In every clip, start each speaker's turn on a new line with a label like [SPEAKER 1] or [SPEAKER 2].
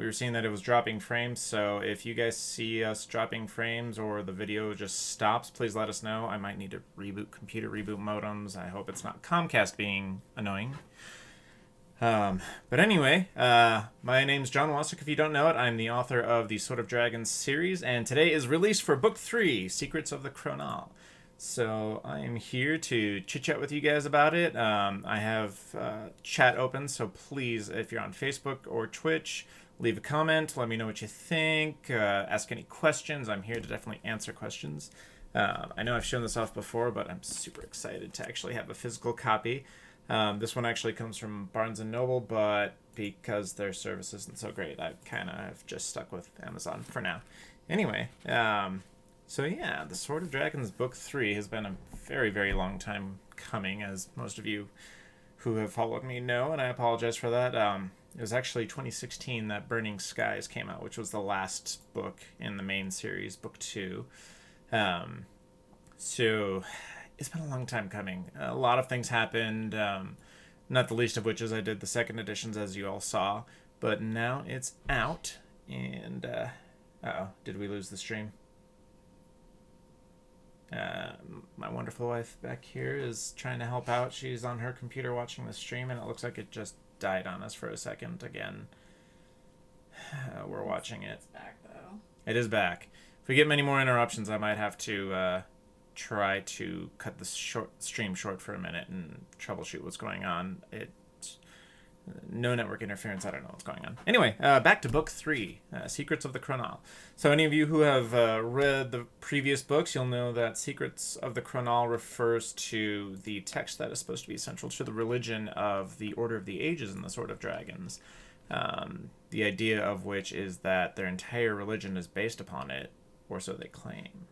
[SPEAKER 1] we were seeing that it was dropping frames. So if you guys see us dropping frames or the video just stops, please let us know. I might need to reboot computer, reboot modems. I hope it's not Comcast being annoying. But anyway, my name's John Wasik. If you don't know it, I'm the author of the Sword of Dragons series, and today is release for Book 3, Secrets of the Cronal. So I am here to chit-chat with you guys about it. I have chat open, so please, if you're on Facebook or Twitch, leave a comment, let me know what you think, ask any questions. I'm here to definitely answer questions. I know I've shown this off before, but I'm super excited to actually have a physical copy. This one actually comes from Barnes & Noble, but because their service isn't so great, I kind of have just stuck with Amazon for now. Anyway, so yeah, The Sword of Dragons Book 3 has been a very, very long time coming, as most of you who have followed me know, and I apologize for that. It was actually 2016 that Burning Skies came out, which was the last book in the main series, Book 2. So it's been a long time coming. A lot of things happened, not the least of which is I did the second editions, as you all saw, but now it's out, and, uh-oh, did we lose the stream? My wonderful wife back here is trying to help out. She's on her computer watching the stream, and it looks like it just died on us for a second again. We're watching it.
[SPEAKER 2] It's back, though.
[SPEAKER 1] It is back. If we get many more interruptions, I might have to try to cut the stream short for a minute and troubleshoot what's going on. No network interference. I don't know what's going on. Anyway, back to Book 3, Secrets of the Cronal. So any of you who have read the previous books, you'll know that Secrets of the Cronal refers to the text that is supposed to be central to the religion of the Order of the Ages in the Sword of Dragons. The idea of which is that their entire religion is based upon it, or so they claim.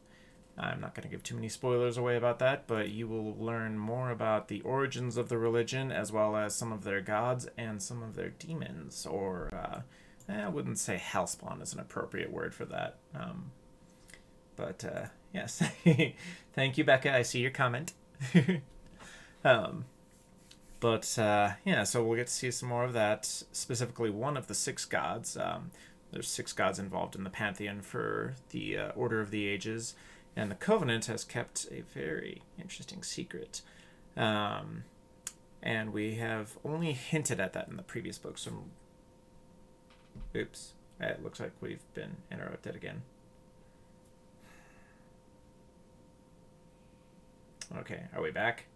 [SPEAKER 1] I'm not going to give too many spoilers away about that, but you will learn more about the origins of the religion, as well as some of their gods and some of their demons, or I wouldn't say hellspawn is an appropriate word for that. But yes, thank you, Becca. I see your comment. But yeah, so we'll get to see some more of that, specifically one of the 6 gods. There's 6 gods involved in the pantheon for the Order of the Ages. And the Covenant has kept a very interesting secret. And we have only hinted at that in the previous book. So, oops. It looks like we've been interrupted again. Okay, are we back?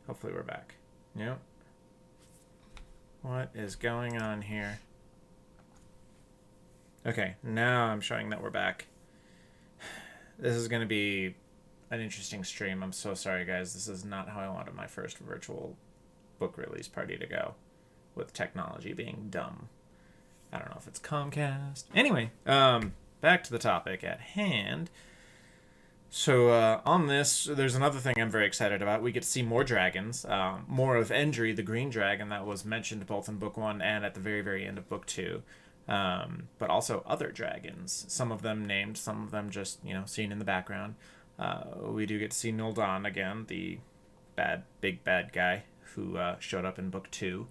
[SPEAKER 1] Hopefully we're back. Yep. What is going on here? Okay, now I'm showing that we're back. This is going to be an interesting stream. I'm so sorry, guys. This is not how I wanted my first virtual book release party to go, with technology being dumb. I don't know if it's Comcast. Anyway, back to the topic at hand. So on this, there's another thing I'm very excited about. We get to see more dragons, more of Endry, the green dragon that was mentioned both in Book 1 and at the very, very end of Book 2. But also other dragons, some of them named, some of them just, seen in the background. We do get to see Nuldan again, the big bad guy who showed up in Book 2.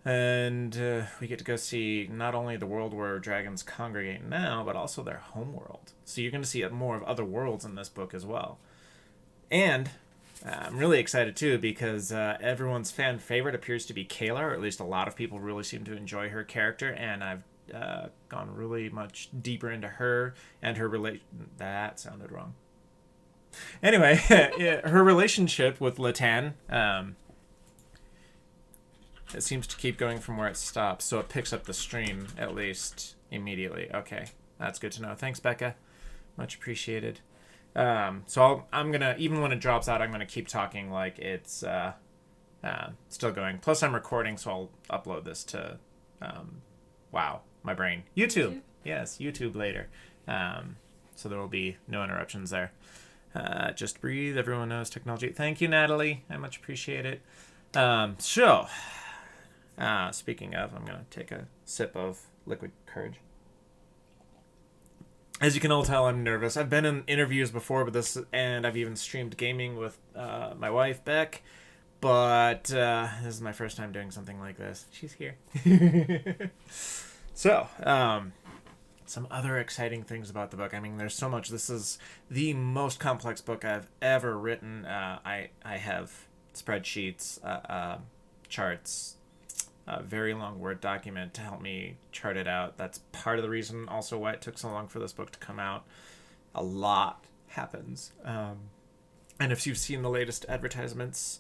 [SPEAKER 1] And we get to go see not only the world where dragons congregate now, but also their homeworld. So you're going to see more of other worlds in this book as well. And I'm really excited too because everyone's fan favorite appears to be Kayla, or at least a lot of people really seem to enjoy her character, and I've gone really much deeper into her and her relation. That sounded wrong. Anyway, her relationship with Latan, it seems to keep going from where it stops, so it picks up the stream at least immediately. Okay, that's good to know. Thanks, Becca. Much appreciated. So I'm gonna, even when it drops out, I'm gonna keep talking like it's still going. Plus, I'm recording, so I'll upload this to wow, my brain, YouTube. Yes, YouTube later. So there will be no interruptions there. Just breathe. Everyone knows technology. Thank you, Natalie. I much appreciate it. So speaking of, I'm gonna take a sip of liquid courage. As you can all tell, I'm nervous. I've been in interviews before, and I've even streamed gaming with my wife, Beck. But this is my first time doing something like this. She's here. So, some other exciting things about the book. I mean, there's so much. This is the most complex book I've ever written. I have spreadsheets, charts, a very long Word document to help me chart it out. That's part of the reason also why it took so long for this book to come out. A lot happens. And if you've seen the latest advertisements,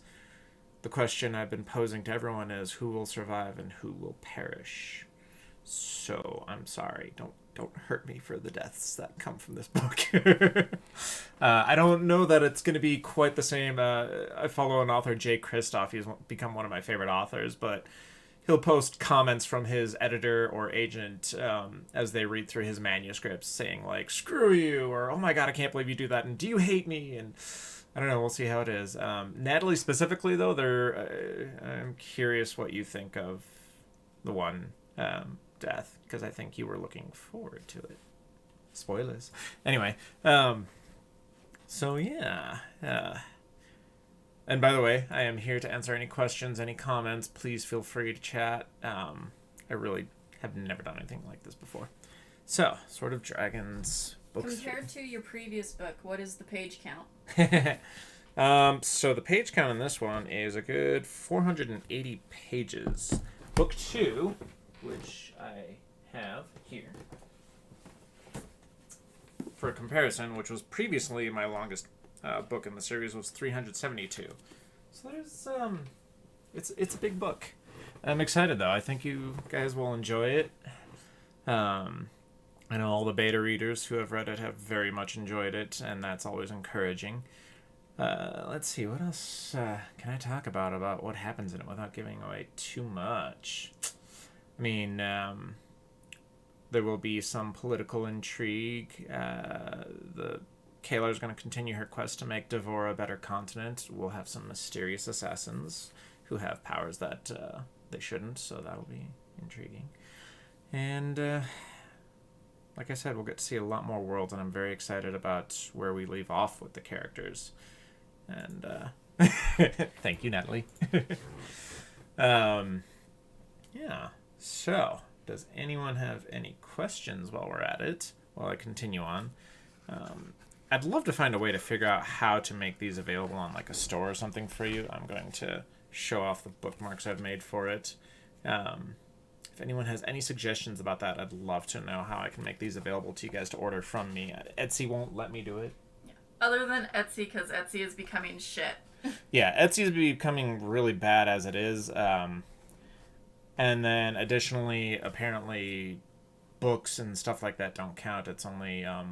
[SPEAKER 1] the question I've been posing to everyone is who will survive and who will perish. So I'm sorry. Don't hurt me for the deaths that come from this book. I don't know that it's going to be quite the same. I follow an author, Jay Kristoff. He's become one of my favorite authors, but he'll post comments from his editor or agent as they read through his manuscripts saying like, screw you, or oh my god, I can't believe you do that, and do you hate me? And I don't know, we'll see how it is. Natalie specifically, though, I'm curious what you think of the one death, because I think you were looking forward to it. Spoilers. Anyway, so yeah. And by the way, I am here to answer any questions, any comments. Please feel free to chat. I really have never done anything like this before. So, Sword of Dragons, book
[SPEAKER 2] Compared to your previous book, what is the page count?
[SPEAKER 1] So the page count in this one is a good 480 pages. Book 2, which I have here, for comparison, which was previously my longest book in the series, was 372. So there's it's a big book. I'm excited though. I think you guys will enjoy it. I know all the beta readers who have read it have very much enjoyed it, and that's always encouraging. Let's see, what else can I talk about what happens in it without giving away too much? I mean, there will be some political intrigue. The Kaelar's going to continue her quest to make Devor a better continent. We'll have some mysterious assassins who have powers that they shouldn't, so that'll be intriguing. And like I said, we'll get to see a lot more worlds, and I'm very excited about where we leave off with the characters. And thank you, Natalie. Yeah. So, does anyone have any questions while we're at it? While I continue on, I'd love to find a way to figure out how to make these available on like a store or something for you. I'm going to show off the bookmarks I've made for it. If anyone has any suggestions about that, I'd love to know how I can make these available to you guys to order from me. Etsy won't let me do it.
[SPEAKER 2] Yeah. Other than Etsy, because Etsy is becoming shit.
[SPEAKER 1] Yeah, Etsy is becoming really bad as it is. And then additionally, apparently, books and stuff like that don't count. It's only, I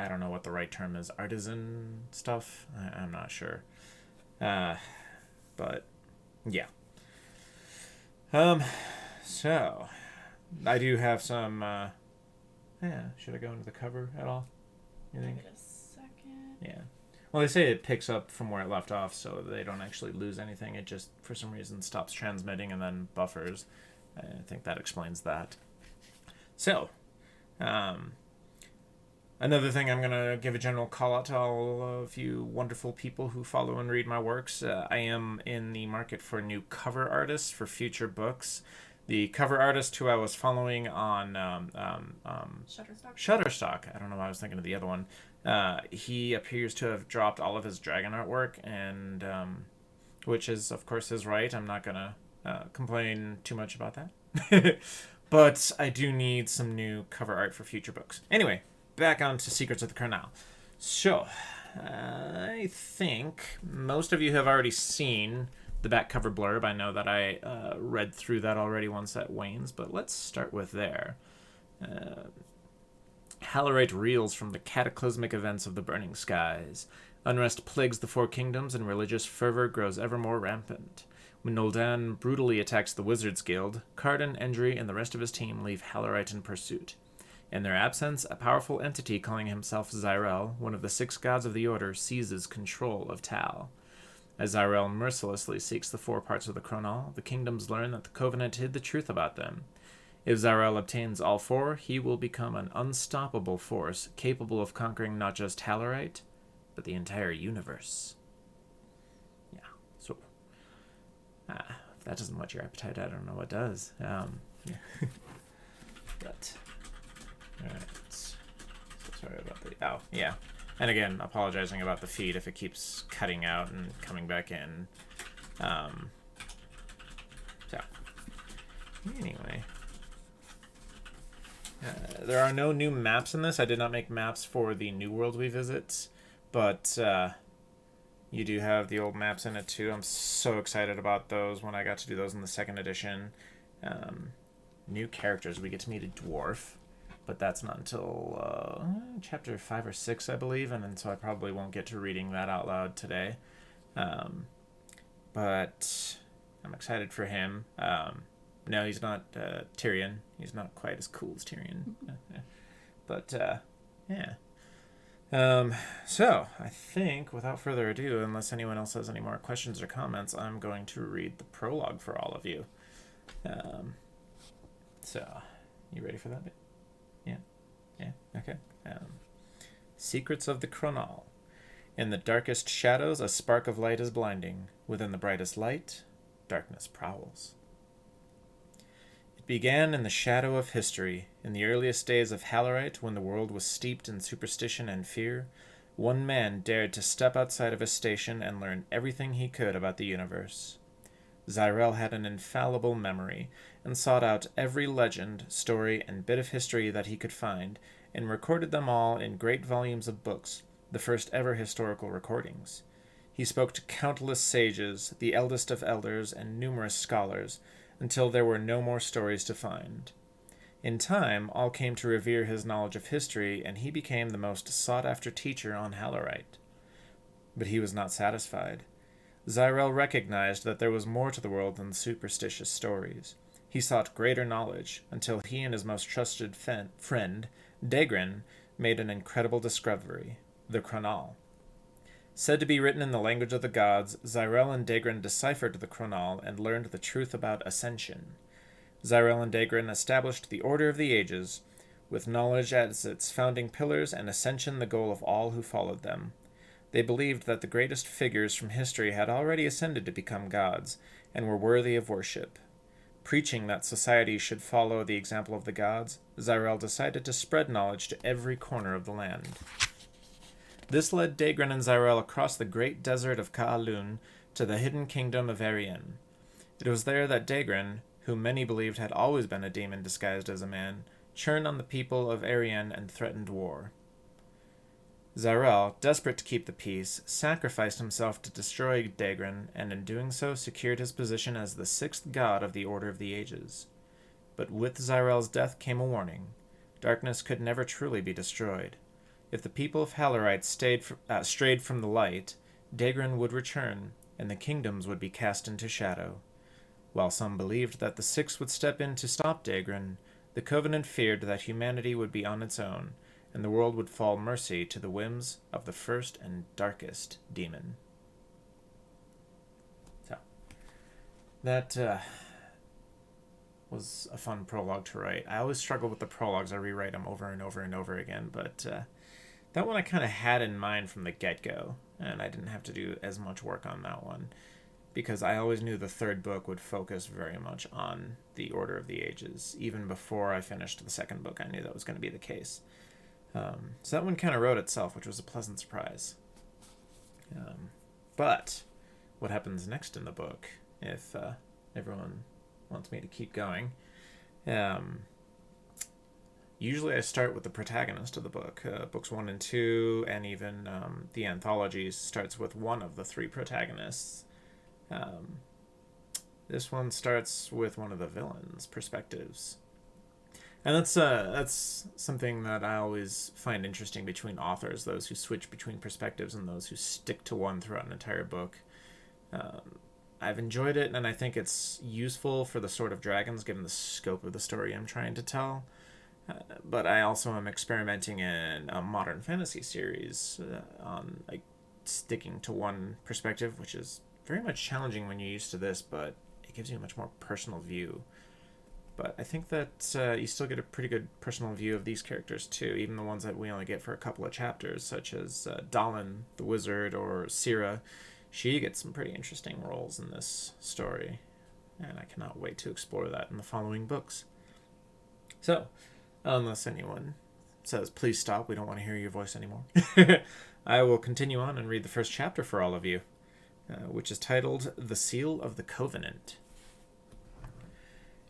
[SPEAKER 1] don't know what the right term is, artisan stuff? I'm not sure. But, yeah. So, I do have some, should I go into the cover at all? You think?
[SPEAKER 2] Give it a second.
[SPEAKER 1] Yeah. Well, they say it picks up from where it left off, so they don't actually lose anything. It just, for some reason, stops transmitting and then buffers. I think that explains that. So, another thing, I'm going to give a general call out to all of you wonderful people who follow and read my works. I am in the market for new cover artists for future books. The cover artist who I was following on Shutterstock. I don't know why I was thinking of the other one. He appears to have dropped all of his dragon artwork, and which is, of course, his right. I'm not going to complain too much about that. But I do need some new cover art for future books. Anyway, back on to Secrets of the Cronal. So, I think most of you have already seen the back cover blurb. I know that I read through that already once at Wayne's, but let's start with there. Hallerite reels from the cataclysmic events of the burning skies. Unrest plagues the Four Kingdoms, and religious fervor grows ever more rampant. When Noldan brutally attacks the Wizards Guild, Cardin, Endry, and the rest of his team leave Hallerite in pursuit. In their absence, a powerful entity calling himself Zyrel, one of the 6 gods of the Order, seizes control of Tal. As Zyrel mercilessly seeks the 4 parts of the Cronal, the kingdoms learn that the Covenant hid the truth about them. If Zyrel obtains all 4, he will become an unstoppable force, capable of conquering not just Hallerite, but the entire universe. Yeah, so if that doesn't whet your appetite, I don't know what does. Yeah. But, alright. So sorry about the... Oh, yeah. And again, apologizing about the feed if it keeps cutting out and coming back in. So, anyway. There are no new maps in this. I did not make maps for the new world we visit, but you do have the old maps in it too. I'm so excited about those when I got to do those in the second edition. New characters. We get to meet a dwarf, but that's not until chapter 5 or 6, I believe, and then so I probably won't get to reading that out loud today. But I'm excited for him. No, he's not Tyrion. He's not quite as cool as Tyrion. But, yeah. So, I think, without further ado, unless anyone else has any more questions or comments, I'm going to read the prologue for all of you. So, you ready for that bit? Yeah, okay. Secrets of the Cronal. In the darkest shadows, a spark of light is blinding. Within the brightest light, darkness prowls. Began in the shadow of history, in the earliest days of Hallerite, when the world was steeped in superstition and fear. One man dared to step outside of his station and learn everything he could about the universe. Zyrel had an infallible memory, and sought out every legend, story, and bit of history that he could find, and recorded them all in great volumes of books, the first ever historical recordings. He spoke to countless sages, the eldest of elders, and numerous scholars, until there were no more stories to find. In time, all came to revere his knowledge of history, and he became the most sought-after teacher on Hallerite. But he was not satisfied. Zyrel recognized that there was more to the world than superstitious stories. He sought greater knowledge, until he and his most trusted friend, Daegrin, made an incredible discovery, the Cronal. Said to be written in the language of the gods, Zyrel and Daegrin deciphered the Cronal and learned the truth about ascension. Zyrel and Daegrin established the Order of the Ages, with knowledge as its founding pillars and ascension the goal of all who followed them. They believed that the greatest figures from history had already ascended to become gods, and were worthy of worship. Preaching that society should follow the example of the gods, Zyrel decided to spread knowledge to every corner of the land. This led Daegrin and Zyrel across the great desert of Ka'alun to the hidden kingdom of Arian. It was there that Daegrin, whom many believed had always been a demon disguised as a man, turned on the people of Arian and threatened war. Zyrel, desperate to keep the peace, sacrificed himself to destroy Daegrin, and in doing so secured his position as the sixth god of the Order of the Ages. But with Zyrel's death came a warning. Darkness could never truly be destroyed. If the people of Hallerite strayed from the light, Daegrin would return, and the kingdoms would be cast into shadow. While some believed that the Six would step in to stop Daegrin, the Covenant feared that humanity would be on its own, and the world would fall mercy to the whims of the first and darkest demon. So, that was a fun prologue to write. I always struggle with the prologues. I rewrite them over and over and over again, but that one I kind of had in mind from the get-go, and I didn't have to do as much work on that one, because I always knew the third book would focus very much on the Order of the Ages. Even before I finished the second book, I knew that was going to be the case. So that one kind of wrote itself, which was a pleasant surprise. But what happens next in the book, if everyone wants me to keep going, usually I start with the protagonist of the book. Books 1 and 2, and even the anthology starts with one of the three protagonists. This one starts with one of the villains' perspectives. And that's something that I always find interesting between authors, those who switch between perspectives and those who stick to one throughout an entire book. I've enjoyed it, and I think it's useful for the Sword of Dragons, given the scope of the story I'm trying to tell. But I also am experimenting in a modern fantasy series on sticking to one perspective, which is very much challenging when you're used to this, but it gives you a much more personal view. But I think that you still get a pretty good personal view of these characters too, even the ones that we only get for a couple of chapters, such as Dallin, the wizard, or Syrah. She gets some pretty interesting roles in this story, and I cannot wait to explore that in the following books. So, unless anyone says, please stop, we don't want to hear your voice anymore, I will continue on and read the first chapter for all of you, which is titled The Seal of the Covenant.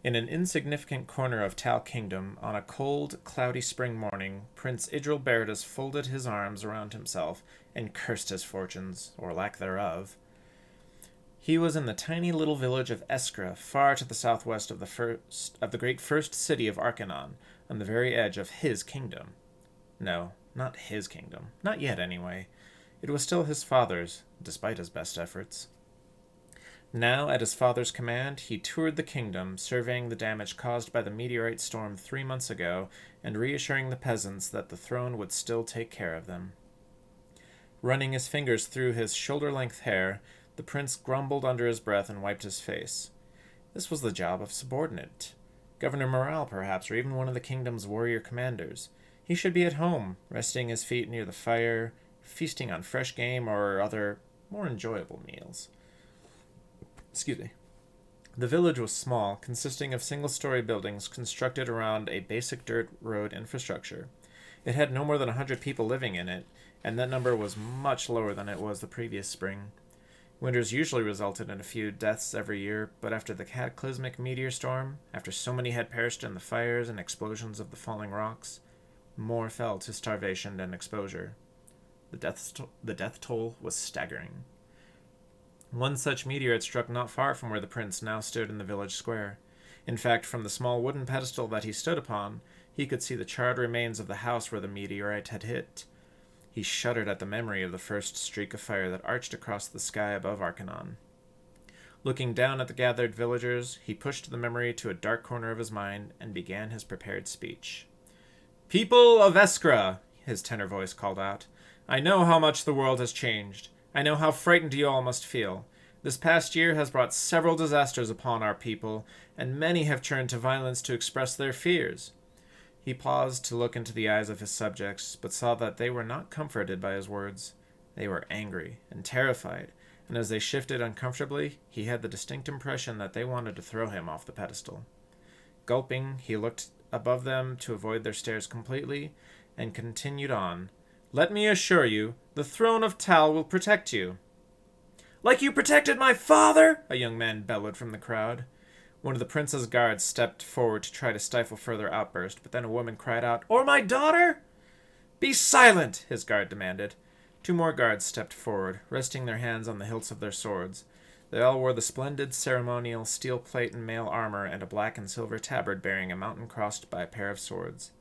[SPEAKER 1] In an insignificant corner of Tal Kingdom, on a cold, cloudy spring morning, Prince Idril folded his arms around himself and cursed his fortunes, or lack thereof. He was in the tiny little village of Eskra, far to the southwest of the great first city of Arcanon, on the very edge of his kingdom. No, not his kingdom. Not yet, anyway. It was still his father's, despite his best efforts. Now, at his father's command, he toured the kingdom, surveying the damage caused by the meteorite storm 3 months ago, and reassuring the peasants that the throne would still take care of them. Running his fingers through his shoulder-length hair, the prince grumbled under his breath and wiped his face. This was the job of subordinate. Governor Morale, perhaps, or even one of the kingdom's warrior commanders. He should be at home, resting his feet near the fire, feasting on fresh game or other, more enjoyable meals. Excuse me. The village was small, consisting of single-story buildings constructed around a basic dirt road infrastructure. It had no more than 100 people living in it, and that number was much lower than it was the previous spring. Winters usually resulted in a few deaths every year, but after the cataclysmic meteor storm, after so many had perished in the fires and explosions of the falling rocks, more fell to starvation and exposure. The death toll was staggering. One such meteor had struck not far from where the prince now stood in the village square. In fact, from the small wooden pedestal that he stood upon, he could see the charred remains of the house where the meteorite had hit. He shuddered at the memory of the first streak of fire that arched across the sky above Arcanon. Looking down at the gathered villagers, he pushed the memory to a dark corner of his mind and began his prepared speech. "People of Eskra," his tenor voice called out, "I know how much the world has changed. I know how frightened you all must feel. This past year has brought several disasters upon our people, and many have turned to violence to express their fears." He paused to look into the eyes of his subjects, but saw that they were not comforted by his words. They were angry and terrified, and as they shifted uncomfortably, he had the distinct impression that they wanted to throw him off the pedestal. Gulping, he looked above them to avoid their stares completely, and continued on. "Let me assure you, the throne of Tal will protect you." "Like you protected my father?" a young man bellowed from the crowd. One of the prince's guards stepped forward to try to stifle further outburst, but then a woman cried out, "Or my daughter?" "Be silent!" his guard demanded. 2 more guards stepped forward, resting their hands on the hilts of their swords. They all wore the splendid ceremonial steel plate and mail armor and a black and silver tabard bearing a mountain crossed by a pair of swords.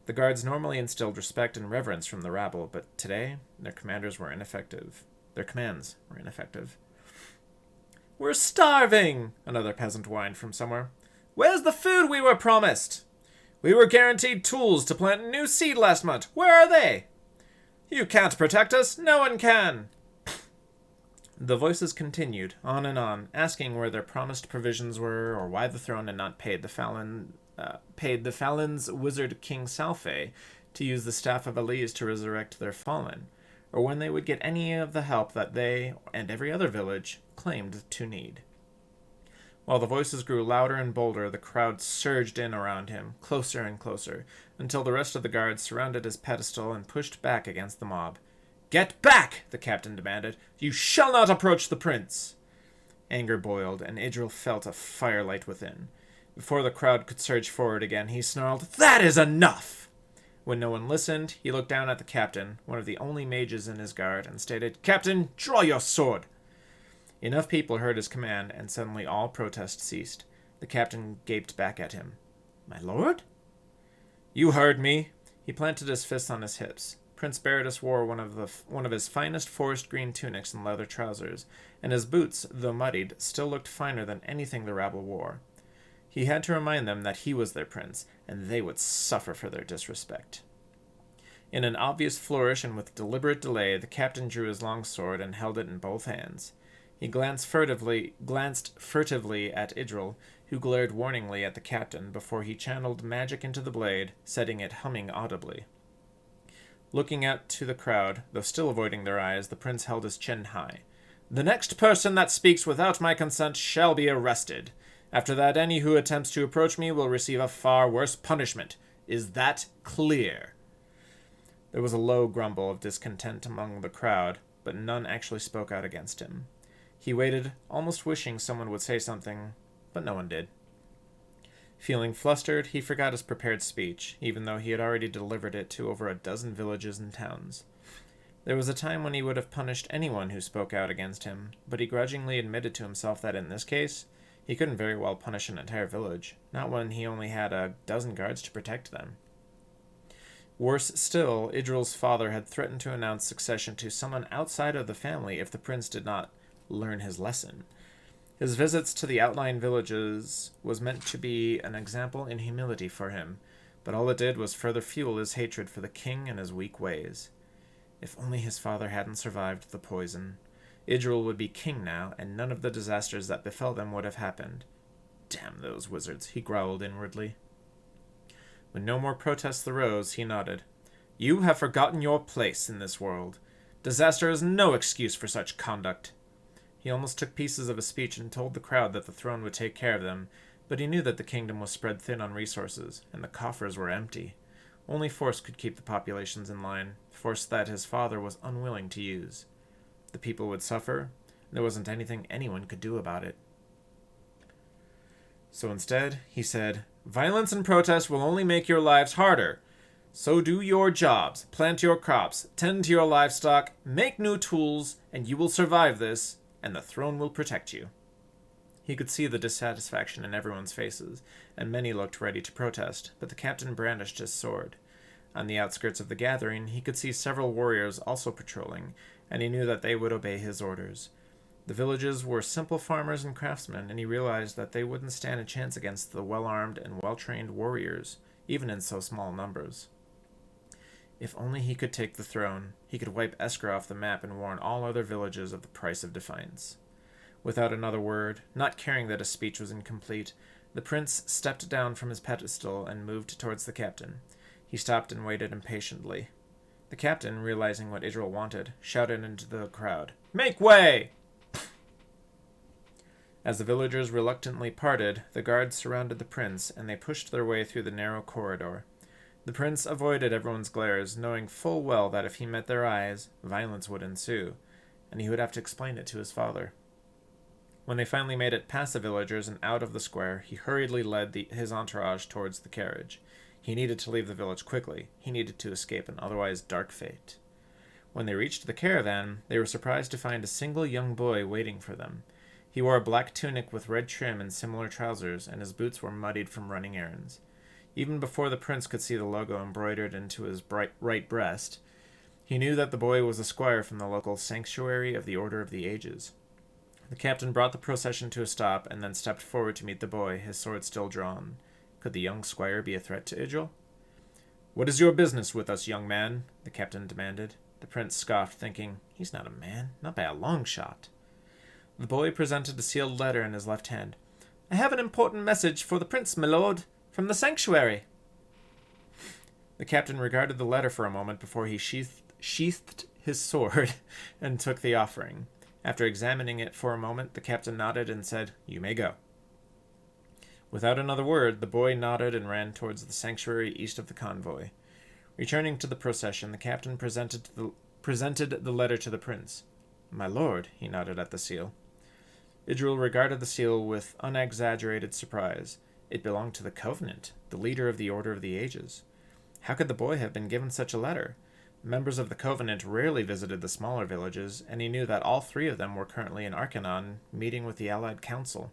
[SPEAKER 1] The guards normally instilled respect and reverence from the rabble, but today their commands were ineffective. "We're starving!" another peasant whined from somewhere. "Where's the food we were promised?" "We were guaranteed tools to plant new seed last month. Where are they?" "You can't protect us. No one can." The voices continued, on and on, asking where their promised provisions were, or why the throne had not paid the Falin's wizard King Salfe to use the staff of Elise to resurrect their fallen, or when they would get any of the help that they, and every other village, claimed to need. While the voices grew louder and bolder, the crowd surged in around him, closer and closer, until the rest of the guards surrounded his pedestal and pushed back against the mob. "Get back!" the captain demanded. "You shall not approach the prince!" Anger boiled, and Idril felt a firelight within. Before the crowd could surge forward again, he snarled, "That is enough!" When no one listened, he looked down at the captain, one of the only mages in his guard, and stated, "Captain, draw your sword!" Enough people heard his command, and suddenly all protest ceased. The captain gaped back at him. "My lord?" "You heard me." He planted his fists on his hips. Prince Beridus wore one of his finest forest green tunics and leather trousers, and his boots, though muddied, still looked finer than anything the rabble wore. He had to remind them that he was their prince, and they would suffer for their disrespect. In an obvious flourish and with deliberate delay, the captain drew his long sword and held it in both hands. He glanced furtively at Idril, who glared warningly at the captain before he channeled magic into the blade, setting it humming audibly. Looking out to the crowd, though still avoiding their eyes, the prince held his chin high. "The next person that speaks without my consent shall be arrested. After that, any who attempts to approach me will receive a far worse punishment. Is that clear?" There was a low grumble of discontent among the crowd, but none actually spoke out against him. He waited, almost wishing someone would say something, but no one did. Feeling flustered, he forgot his prepared speech, even though he had already delivered it to over a dozen villages and towns. There was a time when he would have punished anyone who spoke out against him, but he grudgingly admitted to himself that in this case, he couldn't very well punish an entire village, not when he only had a dozen guards to protect them. Worse still, Idril's father had threatened to announce succession to someone outside of the family if the prince did not learn his lesson. His visits to the outlying villages was meant to be an example in humility for him, but all it did was further fuel his hatred for the king and his weak ways. If only his father hadn't survived the poison. Idril would be king now, and none of the disasters that befell them would have happened. Damn those wizards, he growled inwardly. When no more protests arose, he nodded. You have forgotten your place in this world. Disaster is no excuse for such conduct. He almost took pieces of a speech and told the crowd that the throne would take care of them, but he knew that the kingdom was spread thin on resources, and the coffers were empty. Only force could keep the populations in line, force that his father was unwilling to use. The people would suffer. There wasn't anything anyone could do about it. So instead, he said, Violence and protest will only make your lives harder. So do your jobs, plant your crops, tend to your livestock, make new tools, and you will survive this, and the throne will protect you. He could see the dissatisfaction in everyone's faces, and many looked ready to protest, but the captain brandished his sword. On the outskirts of the gathering, he could see several warriors also patrolling, and he knew that they would obey his orders. The villages were simple farmers and craftsmen, and he realized that they wouldn't stand a chance against the well-armed and well-trained warriors, even in so small numbers. If only he could take the throne, he could wipe Esker off the map and warn all other villages of the price of defiance. Without another word, not caring that his speech was incomplete, the prince stepped down from his pedestal and moved towards the captain. He stopped and waited impatiently. The captain, realizing what Idril wanted, shouted into the crowd, Make way! As the villagers reluctantly parted, the guards surrounded the prince, and they pushed their way through the narrow corridor. The prince avoided everyone's glares, knowing full well that if he met their eyes, violence would ensue, and he would have to explain it to his father. When they finally made it past the villagers and out of the square, he hurriedly led his entourage towards the carriage. He needed to leave the village quickly. He needed to escape an otherwise dark fate. When they reached the caravan, they were surprised to find a single young boy waiting for them. He wore a black tunic with red trim and similar trousers, and his boots were muddied from running errands. Even before the prince could see the logo embroidered into his right breast, he knew that the boy was a squire from the local sanctuary of the Order of the Ages. The captain brought the procession to a stop and then stepped forward to meet the boy, his sword still drawn. Could the young squire be a threat to Idril? What is your business with us, young man? The captain demanded. The prince scoffed, thinking, He's not a man, not by a long shot. The boy presented a sealed letter in his left hand. I have an important message for the prince, my lord, from the sanctuary. The captain regarded the letter for a moment before he sheathed his sword and took the offering. After examining it for a moment, the captain nodded and said, You may go. Without another word, the boy nodded and ran towards the sanctuary east of the convoy. Returning to the procession, the captain presented the letter to the prince. My lord, he nodded at the seal. Idril regarded the seal with unexaggerated surprise. It belonged to the Covenant, the leader of the Order of the Ages. How could the boy have been given such a letter? Members of the Covenant rarely visited the smaller villages, and he knew that all three of them were currently in Arcanon, meeting with the Allied Council.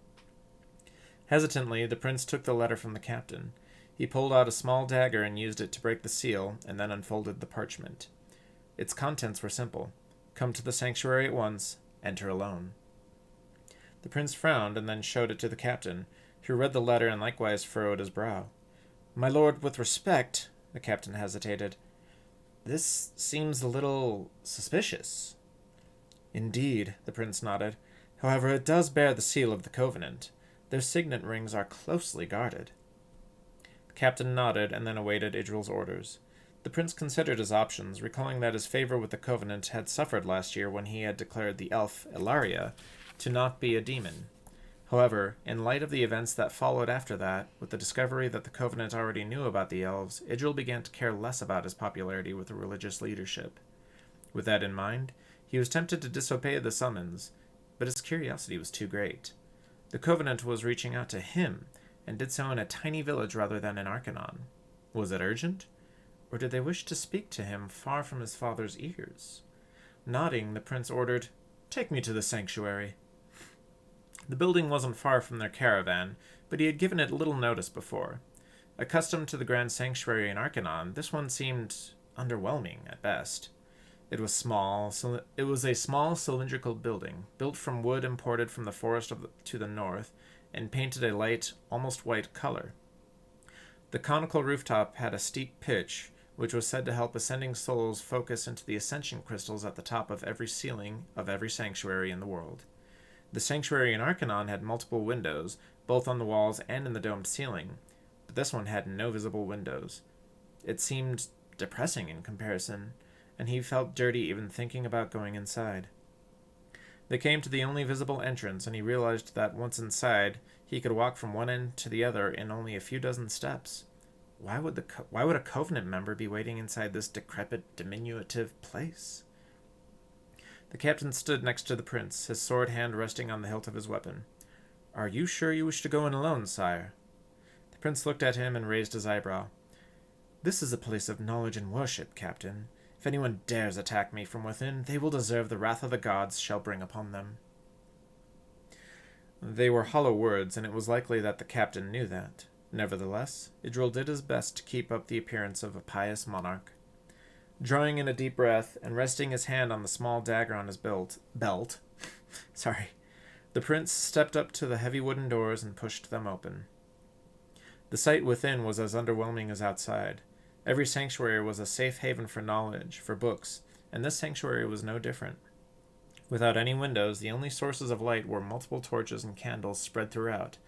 [SPEAKER 1] Hesitantly, the prince took the letter from the captain. He pulled out a small dagger and used it to break the seal, and then unfolded the parchment. Its contents were simple. Come to the sanctuary at once. Enter alone. The prince frowned and then showed it to the captain, who read the letter and likewise furrowed his brow. My lord, with respect, the captain hesitated. This seems a little suspicious. Indeed, the prince nodded. However, it does bear the seal of the Covenant. Their signet rings are closely guarded. The captain nodded and then awaited Idril's orders. The prince considered his options, recalling that his favor with the Covenant had suffered last year when he had declared the elf, Ilaria, to not be a demon. However, in light of the events that followed after that, with the discovery that the Covenant already knew about the elves, Idril began to care less about his popularity with the religious leadership. With that in mind, he was tempted to disobey the summons, but his curiosity was too great. The Covenant was reaching out to him, and did so in a tiny village rather than in Arcanon. Was it urgent? Or did they wish to speak to him far from his father's ears? Nodding, the prince ordered, "Take me to the sanctuary." The building wasn't far from their caravan, but he had given it little notice before. Accustomed to the grand sanctuary in Arcanon, this one seemed underwhelming at best. It was a small cylindrical building, built from wood imported from the forest to the north, and painted a light, almost white color. The conical rooftop had a steep pitch, which was said to help ascending souls focus into the ascension crystals at the top of every ceiling of every sanctuary in the world. The sanctuary in Arcanon had multiple windows, both on the walls and in the domed ceiling, but this one had no visible windows. It seemed depressing in comparison, and he felt dirty even thinking about going inside. They came to the only visible entrance, and he realized that once inside, he could walk from one end to the other in only a few dozen steps. Why would a Covenant member be waiting inside this decrepit, diminutive place? The captain stood next to the prince, his sword hand resting on the hilt of his weapon. "Are you sure you wish to go in alone, sire?" The prince looked at him and raised his eyebrow. "This is a place of knowledge and worship, captain. If anyone dares attack me from within, they will deserve the wrath of the gods shall bring upon them." They were hollow words, and it was likely that the captain knew that. Nevertheless, Idril did his best to keep up the appearance of a pious monarch. Drawing in a deep breath, and resting his hand on the small dagger on his belt, the prince stepped up to the heavy wooden doors and pushed them open. The sight within was as underwhelming as outside. Every sanctuary was a safe haven for knowledge, for books, and this sanctuary was no different. Without any windows, the only sources of light were multiple torches and candles spread throughout,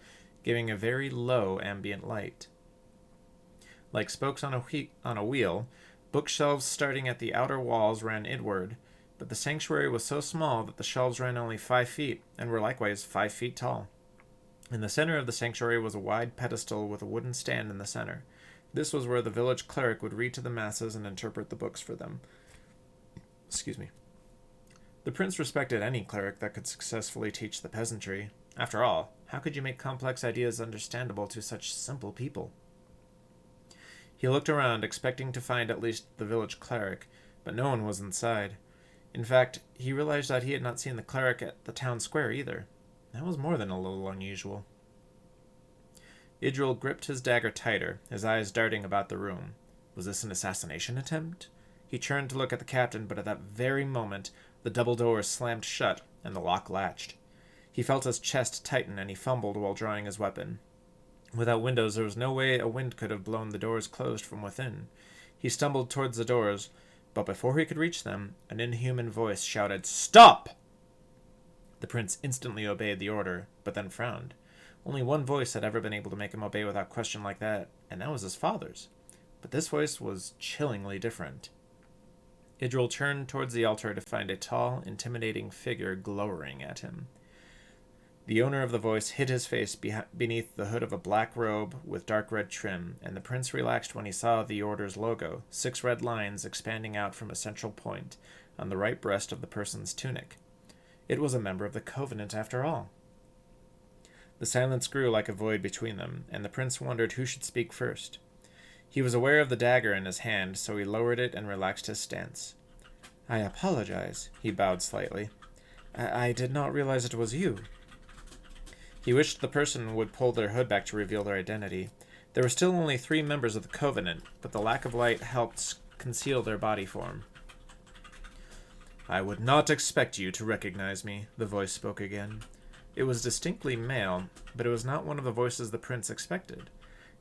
[SPEAKER 1] giving a very low ambient light. Like spokes on a wheel, bookshelves starting at the outer walls ran inward, but the sanctuary was so small that the shelves ran only 5 feet, and were likewise 5 feet tall. In the center of the sanctuary was a wide pedestal with a wooden stand in the center. This was where the village cleric would read to the masses and interpret the books for them. The prince respected any cleric that could successfully teach the peasantry. After all, how could you make complex ideas understandable to such simple people? He looked around, expecting to find at least the village cleric, but no one was inside. In fact, he realized that he had not seen the cleric at the town square either. That was more than a little unusual. Idril gripped his dagger tighter, his eyes darting about the room. Was this an assassination attempt? He turned to look at the captain, but at that very moment, the double doors slammed shut, and the lock latched. He felt his chest tighten, and he fumbled while drawing his weapon. Without windows, there was no way a wind could have blown the doors closed from within. He stumbled towards the doors, but before he could reach them, an inhuman voice shouted, "Stop!" The prince instantly obeyed the order, but then frowned. Only one voice had ever been able to make him obey without question like that, and that was his father's. But this voice was chillingly different. Idril turned towards the altar to find a tall, intimidating figure glowering at him. The owner of the voice hid his face beneath the hood of a black robe with dark red trim, and the prince relaxed when he saw the order's logo, 6 red lines expanding out from a central point on the right breast of the person's tunic. It was a member of the Covenant after all. The silence grew like a void between them, and the prince wondered who should speak first. He was aware of the dagger in his hand, so he lowered it and relaxed his stance. "I apologize," he bowed slightly. I did not realize it was you." He wished the person would pull their hood back to reveal their identity. There were still only 3 members of the Covenant, but the lack of light helped conceal their body form. "I would not expect you to recognize me," the voice spoke again. It was distinctly male, but it was not one of the voices the prince expected.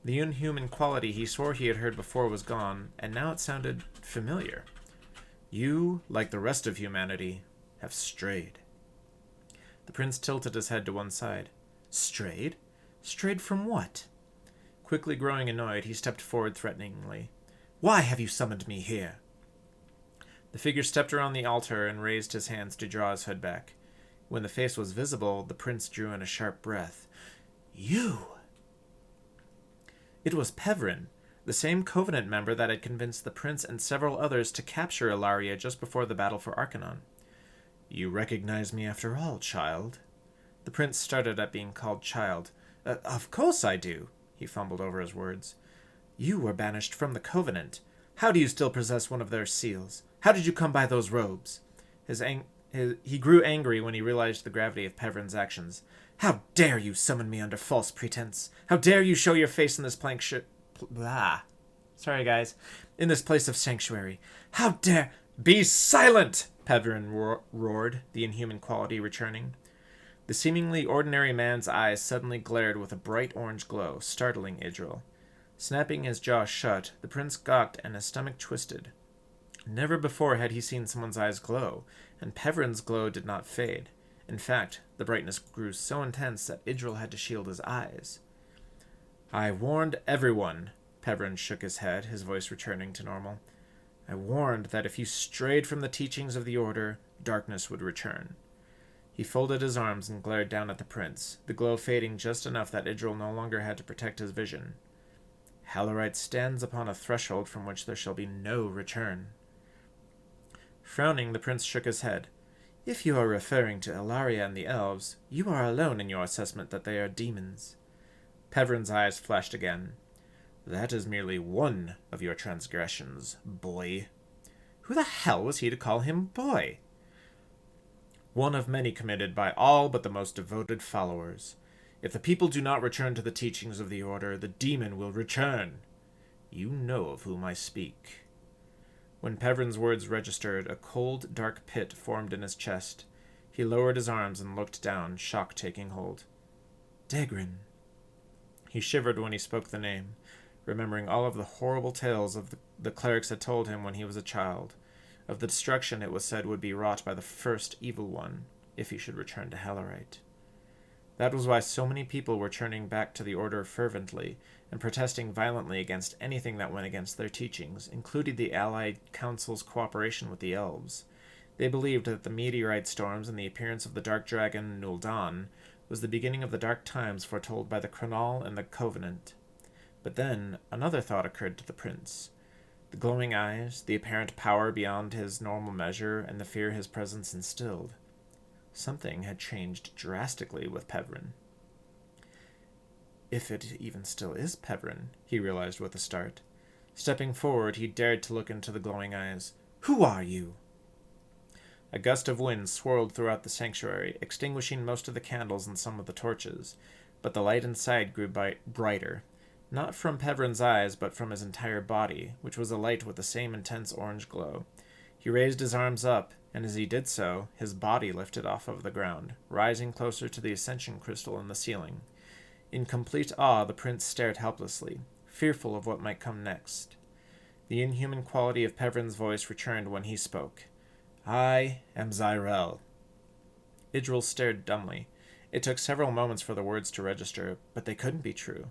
[SPEAKER 1] The inhuman quality he swore he had heard before was gone, and now it sounded familiar. "You, like the rest of humanity, have strayed." The prince tilted his head to one side. "Strayed? Strayed from what?" Quickly growing annoyed, he stepped forward threateningly. "Why have you summoned me here?" The figure stepped around the altar and raised his hands to draw his hood back. When the face was visible, the prince drew in a sharp breath. You! It was Pevrin, the same Covenant member that had convinced the prince and several others to capture Ilaria just before the battle for Arcanon. You recognize me after all, child? The prince started at being called child. Of course I do, he fumbled over his words. You were banished from the Covenant. How do you still possess one of their seals? How did you come by those robes? He grew angry when he realized the gravity of Pevrin's actions. How dare you summon me under false pretense? How dare you show your face in this Sorry, guys. In this place of sanctuary. How dare... Be silent! Pevrin roared, the inhuman quality returning. The seemingly ordinary man's eyes suddenly glared with a bright orange glow, startling Idril. Snapping his jaw shut, the prince gawked and his stomach twisted. Never before had he seen someone's eyes glow, and Pevrin's glow did not fade. In fact, the brightness grew so intense that Idril had to shield his eyes. I warned everyone, Pevrin shook his head, his voice returning to normal. I warned that if you strayed from the teachings of the Order, darkness would return. He folded his arms and glared down at the prince, the glow fading just enough that Idril no longer had to protect his vision. Hallerite stands upon a threshold from which there shall be no return. Frowning, the prince shook his head. If you are referring to Ilaria and the elves, you are alone in your assessment that they are demons. Pevrin's eyes flashed again. That is merely one of your transgressions, boy. Who the hell was he to call him boy? One of many committed by all but the most devoted followers. If the people do not return to the teachings of the Order, the demon will return. You know of whom I speak. When Pevrin's words registered, a cold, dark pit formed in his chest. He lowered his arms and looked down, shock taking hold. Degrin. He shivered when he spoke the name, remembering all of the horrible tales of the clerics had told him when he was a child, of the destruction it was said would be wrought by the first evil one, if he should return to Hallerite. That was why so many people were turning back to the Order fervently, and protesting violently against anything that went against their teachings, including the Allied Council's cooperation with the Elves. They believed that the meteorite storms and the appearance of the dark dragon Nul'dan was the beginning of the dark times foretold by the Cronal and the Covenant. But then another thought occurred to the prince. The glowing eyes, the apparent power beyond his normal measure, and the fear his presence instilled. Something had changed drastically with Pevrin. If it even still is Pevrin, he realized with a start. Stepping forward, he dared to look into the glowing eyes. Who are you? A gust of wind swirled throughout the sanctuary, extinguishing most of the candles and some of the torches, but the light inside grew brighter, not from Pevrin's eyes, but from his entire body, which was alight with the same intense orange glow. He raised his arms up, and as he did so, his body lifted off of the ground, rising closer to the ascension crystal in the ceiling. In complete awe, the prince stared helplessly, fearful of what might come next. The inhuman quality of Pevrin's voice returned when he spoke. I am Zyrel. Idril stared dumbly. It took several moments for the words to register, but they couldn't be true.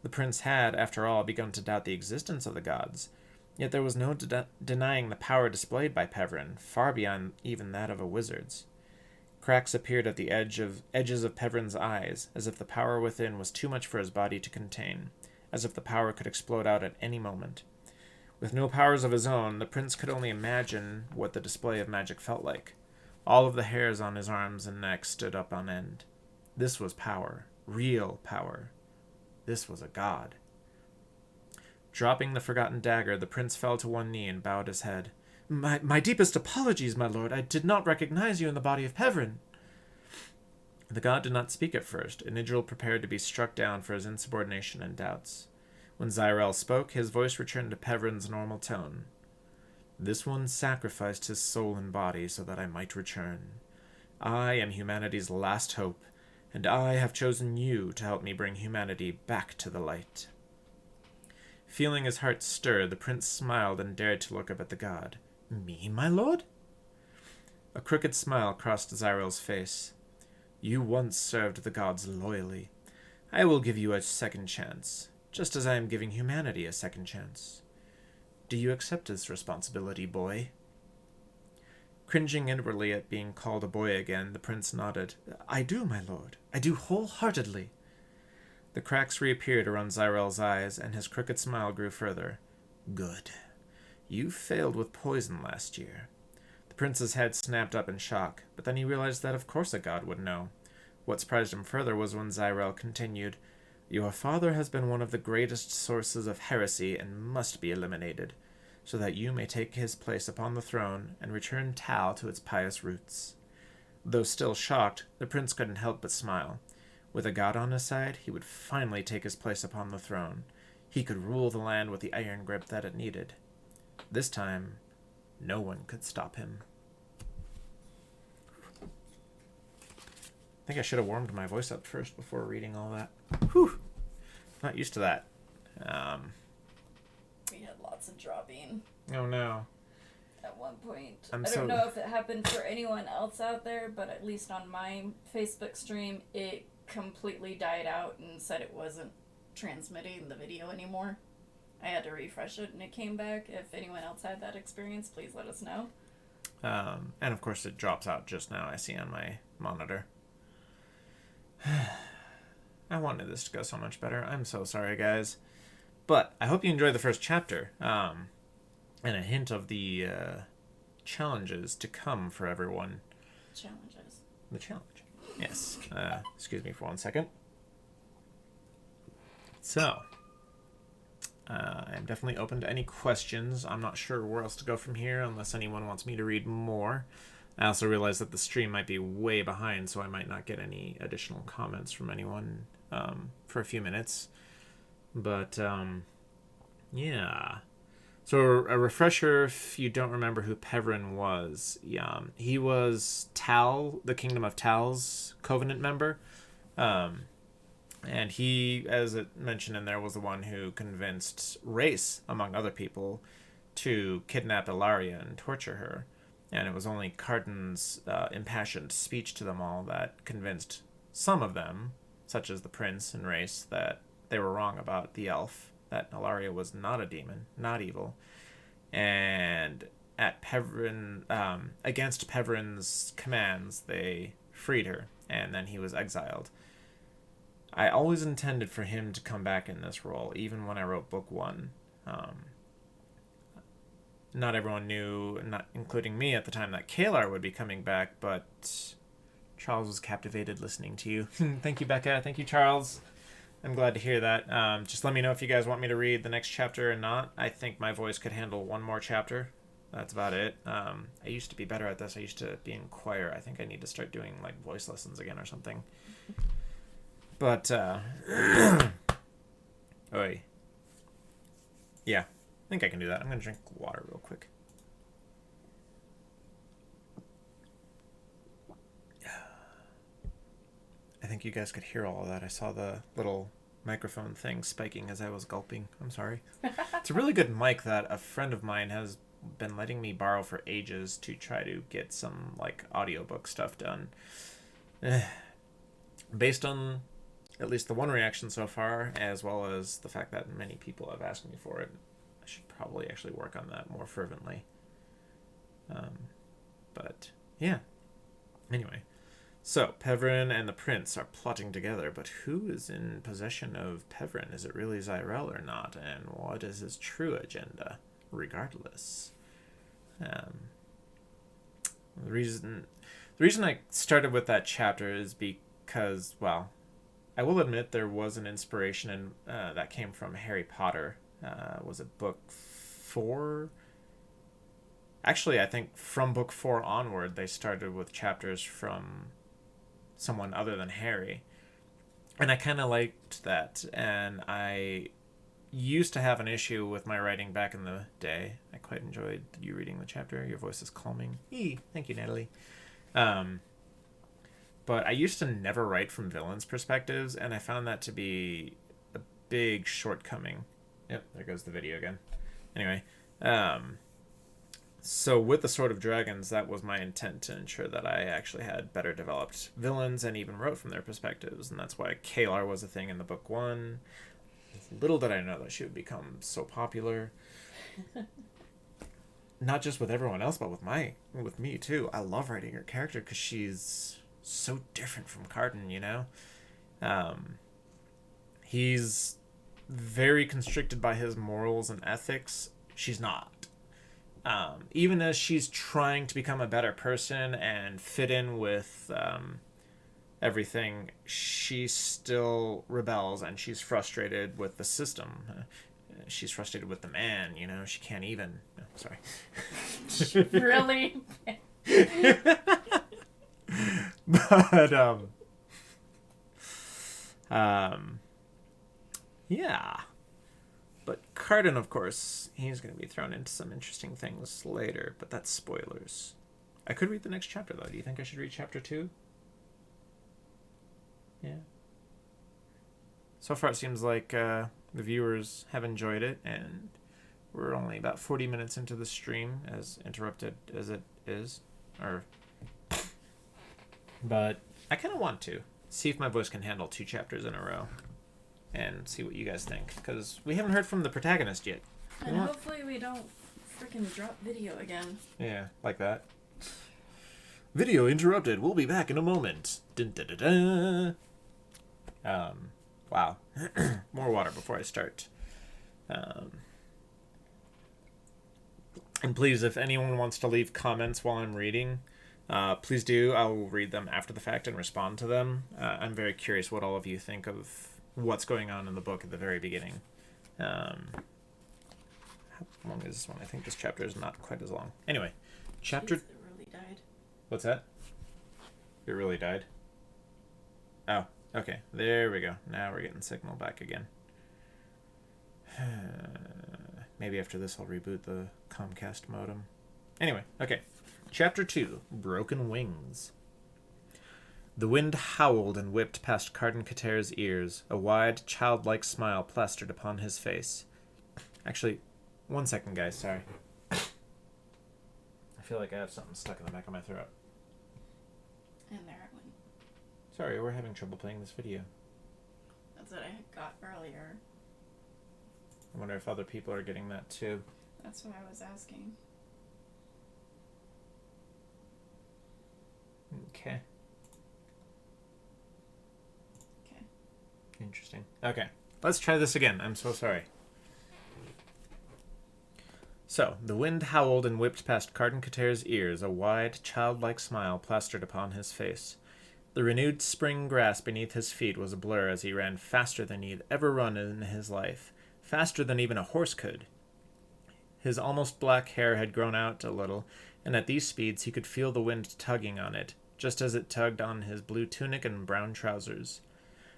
[SPEAKER 1] The prince had, after all, begun to doubt the existence of the gods, yet there was no denying the power displayed by Pevrin, far beyond even that of a wizard's. Cracks appeared at the edges of Pevrin's eyes, as if the power within was too much for his body to contain, as if the power could explode out at any moment. With no powers of his own, the prince could only imagine what the display of magic felt like. All of the hairs on his arms and neck stood up on end. This was power, real power. This was a god. Dropping the forgotten dagger, the prince fell to one knee and bowed his head. My deepest apologies, my lord. I did not recognize you in the body of Pevrin. The god did not speak at first, and Idril prepared to be struck down for his insubordination and doubts. When Zyrel spoke, his voice returned to Pevrin's normal tone. This one sacrificed his soul and body so that I might return. I am humanity's last hope, and I have chosen you to help me bring humanity back to the light. Feeling his heart stir, the prince smiled and dared to look up at the god. Me, my lord? A crooked smile crossed Zyrel's face. You once served the gods loyally. I will give you a second chance, just as I am giving humanity a second chance. Do you accept this responsibility, boy? Cringing inwardly at being called a boy again, the prince nodded. I do, my lord. I do wholeheartedly. The cracks reappeared around Zyrel's eyes, and his crooked smile grew further. Good. You failed with poison last year. The prince's head snapped up in shock, but then he realized that of course a god would know. What surprised him further was when Zyrel continued, Your father has been one of the greatest sources of heresy and must be eliminated, so that you may take his place upon the throne and return Tal to its pious roots. Though still shocked, the prince couldn't help but smile. With a god on his side, he would finally take his place upon the throne. He could rule the land with the iron grip that it needed. This time, no one could stop him. I think I should have warmed my voice up first before reading all that. Whew. Not used to that.
[SPEAKER 2] We had lots of dropping.
[SPEAKER 1] Oh no.
[SPEAKER 2] At one point. I don't know if it happened for anyone else out there, but at least on my Facebook stream, it completely died out and said it wasn't transmitting the video anymore. I had to refresh it and it came back. If anyone else had that experience, please let us know.
[SPEAKER 1] And of course it drops out just now, I see on my monitor. I wanted this to go so much better. I'm so sorry, guys. But I hope you enjoyed the first chapter. And a hint of the challenges to come for everyone.
[SPEAKER 2] Challenges.
[SPEAKER 1] The challenge. Yes. Excuse me for 1 second. So, I'm definitely open to any questions. I'm not sure where else to go from here unless anyone wants me to read more. I also realize that the stream might be way behind, so I might not get any additional comments from anyone for a few minutes. But, yeah. So a refresher, if you don't remember who Pevrin was, he was Tal, the Kingdom of Tal's Covenant member. And he, as it mentioned in there, was the one who convinced Race, among other people, to kidnap Ilaria and torture her. And it was only Carden's impassioned speech to them all that convinced some of them, such as the prince and Race, that they were wrong about the elf, that Ilaria was not a demon, not evil. And at Pevrin, against Pevrin's commands, they freed her, and then he was exiled. I always intended for him to come back in this role, even when I wrote book 1. Not everyone knew, not including me at the time, that Kalar would be coming back, but Charles was captivated listening to you. Thank you, Becca. Thank you, Charles. I'm glad to hear that. Just let me know if you guys want me to read the next chapter or not. I think my voice could handle one more chapter. That's about it. I used to be better at this. I used to be in choir. I think I need to start doing like voice lessons again or something. But, oy. Yeah, I think I can do that. I'm going to drink water real quick. I think you guys could hear all of that. I saw the little microphone thing spiking as I was gulping. I'm sorry. It's a really good mic that a friend of mine has been letting me borrow for ages to try to get some like audiobook stuff done. Based on at least the one reaction so far, as well as the fact that many people have asked me for it, I should probably actually work on that more fervently. But yeah. Anyway. So, Pevrin and the prince are plotting together, but who is in possession of Pevrin? Is it really Zyrel or not? And what is his true agenda, regardless? The reason I started with that chapter is because, well, I will admit there was an inspiration in, that came from Harry Potter. Was it book 4? Actually, I think from book 4 onward, they started with chapters from someone other than Harry. And I kind of liked that. And I used to have an issue with my writing back in the day. I quite enjoyed you reading the chapter. Your voice is calming. Thank you, Natalie. But I used to never write from villains' perspectives, and I found that to be a big shortcoming. Yep, there goes the video again. Anyway, so with the Sword of Dragons, that was my intent, to ensure that I actually had better developed villains and even wrote from their perspectives, and that's why Kalar was a thing in the book 1. Little did I know that she would become so popular. not just with everyone else, but with me too. I love writing her character because she's so different from Carden, you know? He's very constricted by his morals and ethics. She's not. Even as she's trying to become a better person and fit in with everything, she still rebels and she's frustrated with the system. She's frustrated with the man, you know? She can't even... No, sorry.
[SPEAKER 2] Really?
[SPEAKER 1] But, yeah. But Carden, of course, he's going to be thrown into some interesting things later, but that's spoilers. I could read the next chapter, though. Do you think I should read chapter 2? Yeah. So far, it seems like the viewers have enjoyed it, and we're only about 40 minutes into the stream, as interrupted as it is. But I kind of want to see if my voice can handle 2 chapters in a row. And see what you guys think, because we haven't heard from the protagonist yet.
[SPEAKER 2] And hopefully we don't freaking drop video again.
[SPEAKER 1] Yeah, like that. Video interrupted. We'll be back in a moment. Dun, dun, dun, dun. Wow. More water before I start. And please, if anyone wants to leave comments while I'm reading, please do. I will read them after the fact and respond to them. I'm very curious what all of you think of what's going on in the book at the very beginning. How long is this one? I think this chapter is not quite as long. Anyway, chapter...
[SPEAKER 2] Jeez, it really died.
[SPEAKER 1] What's that? It really died? Oh, okay. There we go. Now we're getting signal back again. Maybe after this I'll reboot the Comcast modem. Anyway, okay. Chapter 2, Broken Wings. The wind howled and whipped past Carden Kater's ears, a wide, childlike smile plastered upon his face. Actually, 1 second, guys, sorry. I feel like I have something stuck in the back of my throat.
[SPEAKER 2] And there it went.
[SPEAKER 1] Sorry, we're having trouble playing this video.
[SPEAKER 2] That's what I got earlier.
[SPEAKER 1] I wonder if other people are getting that too.
[SPEAKER 2] That's what I was asking.
[SPEAKER 1] Okay. Interesting. Okay, let's try this again. I'm so sorry. So, the wind howled and whipped past Carden Kater's ears, a wide, childlike smile plastered upon his face. The renewed spring grass beneath his feet was a blur as he ran faster than he had ever run in his life, faster than even a horse could. His almost black hair had grown out a little, and at these speeds he could feel the wind tugging on it, just as it tugged on his blue tunic and brown trousers.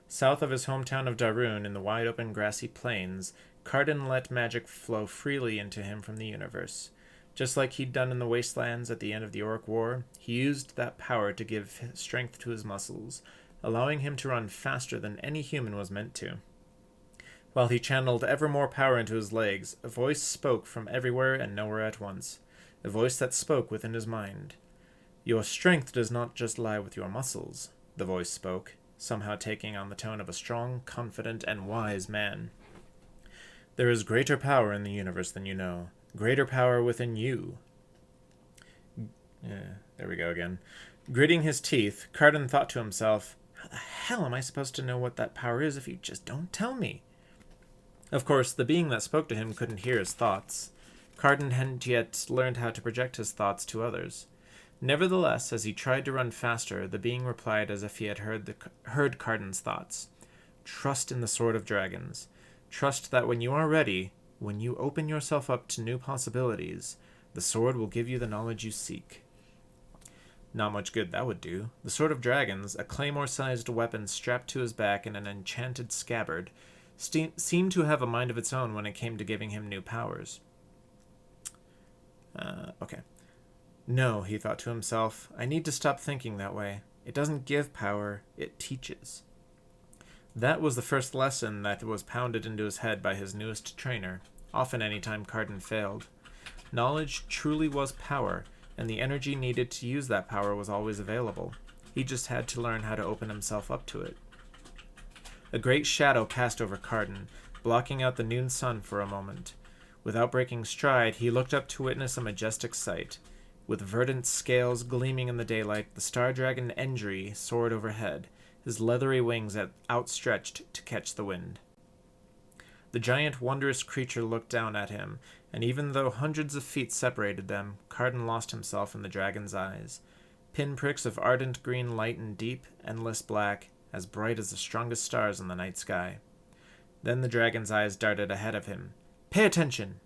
[SPEAKER 1] South of his hometown of Darun, in the wide-open grassy plains, Carden let magic flow freely into him from the universe. Just like he'd done in the wastelands at the end of the Orc War, he used that power to give strength to his muscles, allowing him to run faster than any human was meant to. While he channeled ever more power into his legs, a voice spoke from everywhere and nowhere at once, a voice that spoke within his mind. "Your strength does not just lie with your muscles," the voice spoke, somehow taking on the tone of a strong, confident, and wise man. "There is greater power in the universe than you know. Greater power within you." There we go again. Gritting his teeth, Carden thought to himself, how the hell am I supposed to know what that power is if you just don't tell me? Of course, the being that spoke to him couldn't hear his thoughts. Carden hadn't yet learned how to project his thoughts to others. Nevertheless, as he tried to run faster, the being replied as if he had heard Carden's thoughts. "Trust in the Sword of Dragons. Trust that when you are ready, when you open yourself up to new possibilities, the sword will give you the knowledge you seek." Not much good that would do. The Sword of Dragons, a claymore-sized weapon strapped to his back in an enchanted scabbard, seemed to have a mind of its own when it came to giving him new powers. Okay. No, he thought to himself, I need to stop thinking that way. It doesn't give power, it teaches. That was the first lesson that was pounded into his head by his newest trainer, often any time Carden failed. Knowledge truly was power, and the energy needed to use that power was always available. He just had to learn how to open himself up to it. A great shadow cast over Carden, blocking out the noon sun for a moment. Without breaking stride, he looked up to witness a majestic sight. With verdant scales gleaming in the daylight, the star dragon Endry soared overhead, his leathery wings outstretched to catch the wind. The giant, wondrous creature looked down at him, and even though hundreds of feet separated them, Carden lost himself in the dragon's eyes. Pinpricks of ardent green light and deep, endless black, as bright as the strongest stars in the night sky. Then the dragon's eyes darted ahead of him. "Pay attention!"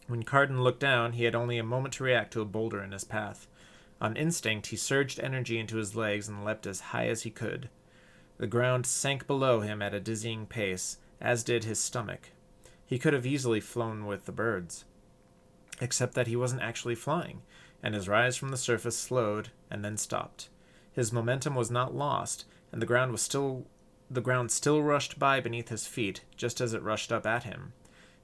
[SPEAKER 1] When Carden looked down, he had only a moment to react to a boulder in his path. On instinct, he surged energy into his legs and leapt as high as he could. The ground sank below him at a dizzying pace, as did his stomach. He could have easily flown with the birds, except that he wasn't actually flying, and his rise from the surface slowed and then stopped. His momentum was not lost, and the ground still rushed by beneath his feet, just as it rushed up at him.